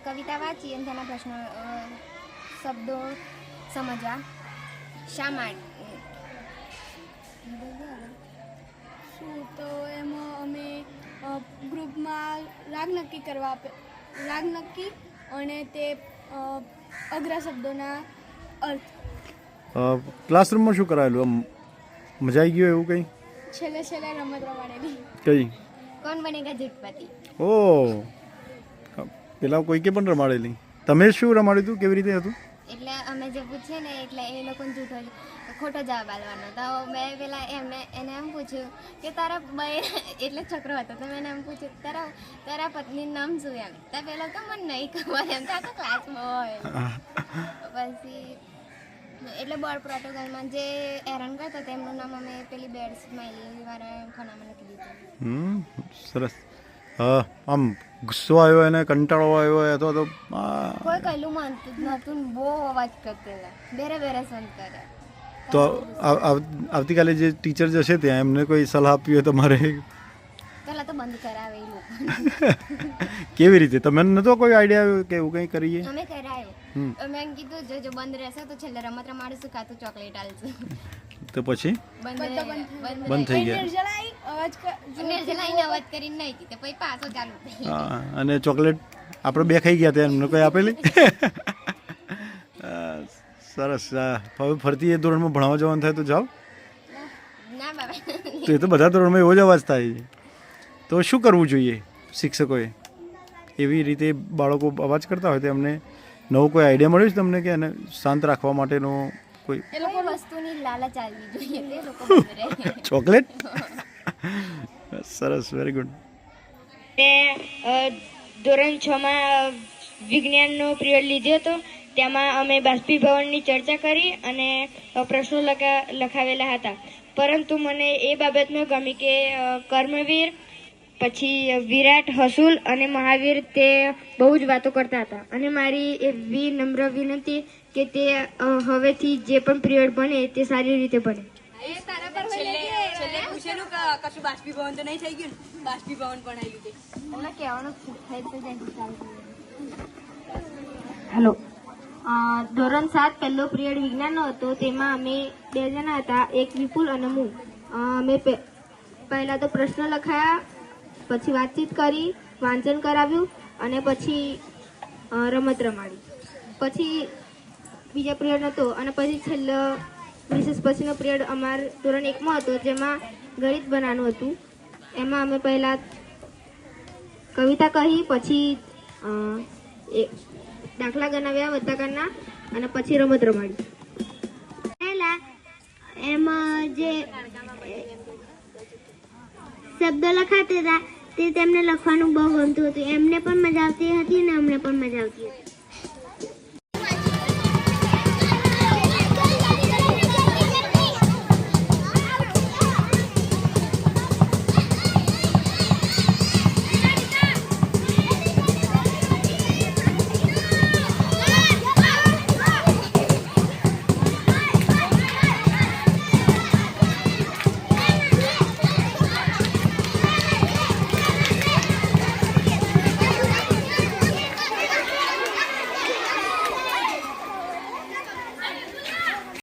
કવિતા વાંચી અને તેના પ્રશ્નો શબ્દો સમજવા શા માટે શું તો એમાં અમે ગ્રુપમાં રાગ નક્કી અને તે અઘરા શબ્દોના અર્થ. ક્લાસરૂમમાં શું કરાયેલું? આમ મજા આવી ગયો એવું કંઈ? છેલ્લે રમત રમાડેલી. કઈ? કોણ બનેગા ઝૂઠપતિ. ઓહ, પેલા કોઈ કે પણ રમાડેલી. તમે શું રમાડ્યું હતું? કેવી રીતે હતું? એટલે અમે જે પૂછીએ ને એટલે એ લોકોને ખોટો જવાબ આપવાનો. તો મેં પેલા એને એમ પૂછ્યું કે તારા એટલે છોકરો હતો તો મેં એમ પૂછ્યું તારા પત્નીનું નામ શું એમ. તો પેલો કે મને નહીં ખબર એમ, તો ક્લાસમાં હોય. પછી એટલે બોર્ડ પ્રોટોકોલમાં જે હેરાન કરતો તેમનું નામ અમે પેલી બેડ સ્માઇલી વાળા ખાનામાં લખી દીધું. સરસ. આમ ગુસ્સો આવ્યો એને કંટાળો આવ્યો અથવા તો કોઈ કહેલું માનતું જ નહોતું, બહુ અવાજ કરતેલા, બેરે સંત કરે. તો આવતીકાલે જે ટીચર જશે ત્યાં એમને કોઈ સલાહ આપવી હોય તમારે? પેલા તો બંધ કરાવે એ લોકો. કેવી રીતે? તમે નતો કોઈ આઈડિયા આવ્યો કે એવું કંઈ કરીએ? અમે કરાયો. મેં કીધું જો બંધ રહેશે તો છેલ્લે રમત રમાડીશું કાં તો ચોકલેટ આલશું. તો પછી બંધ થઈ ગયા. નિર્જલાઈને અવાજ કરીને નહીં હતી પછી પાછો ચાલુ થઈ. હા, અને ચોકલેટ આપણે 2 ખાઈ ગયા ત્યાં એમને કોઈ આપેલી? સરસ. હવે ફરતી એ ધોરણમાં ભણવા જવાનું થાય તો જાઓ. ના બાબા, તો એ તો બધા ધોરણમાં એવો જ અવાજ થાય છે. તો શું કરવું જોઈએ શિક્ષકોએ? એવી રીતે બાળકો અવાજ કરતા હોય તો એમને નવો કોઈ આઈડિયા મળ્યો છે તમને કે એને શાંત રાખવા માટેનો કોઈ? એ લોકો વસ્તુની લાલચ આવવી જોઈએ તે લોકો બંધ રહે. ચોકલેટ? સરસ, વેરી ગુડ. ધોરણ 6માં વિજ્ઞાનનો પિરિયડ લીધો હતો. તેમાં અમે બાષ્પીભવનની ચર્ચા કરી અને પ્રશ્નો લખાવેલા હતા. પરંતુ મને એ બાબતમાં ગમી કે કર્મવીર, પછી વિરાટ, હસુલ અને મહાવીર તે બહુ જ વાતો કરતા હતા. અને મારી એવી નમ્ર વિનંતી કે તે હવેથી જે પણ પિરિયડ બને તે સારી રીતે બને. છેલ્લે પૂછેલું કે કશું બાષ્પીભવન તો નહીં થઈ ગયું ને? બાષ્પીભવન પણ આવી ગયું. એમને કહેવાનું થઈ તો જાય. હેલો. ધોરણ 7 પહેલો પિરિયડ વિજ્ઞાનનો હતો. તેમાં અમે 2 જણા હતા, એક વિપુલ અને હું. અમે પહેલાં તો પ્રશ્ન લખાયા, પછી વાતચીત કરી, વાંચન કરાવ્યું અને પછી રમત રમાડી. પછી બીજા પિરિયડ હતો અને પછી છેલ્લો વિશેષ પછીનો પિરિયડ અમાર ધોરણ 1માં હતો, જેમાં ગણિત બનાવવાનું હતું. એમાં અમે પહેલાં કવિતા કહી, પછી દાખલા ગણાવ્યા વર્ગાકારના અને પછી રમત રમાડી. પહેલાં એમાં જે શબ્દો લખાતા હતા તે તેમને લખવાનું બહુ ગમતું હતું. એમને પણ મજા આવતી હતી અને અમને પણ મજા આવતી હતી.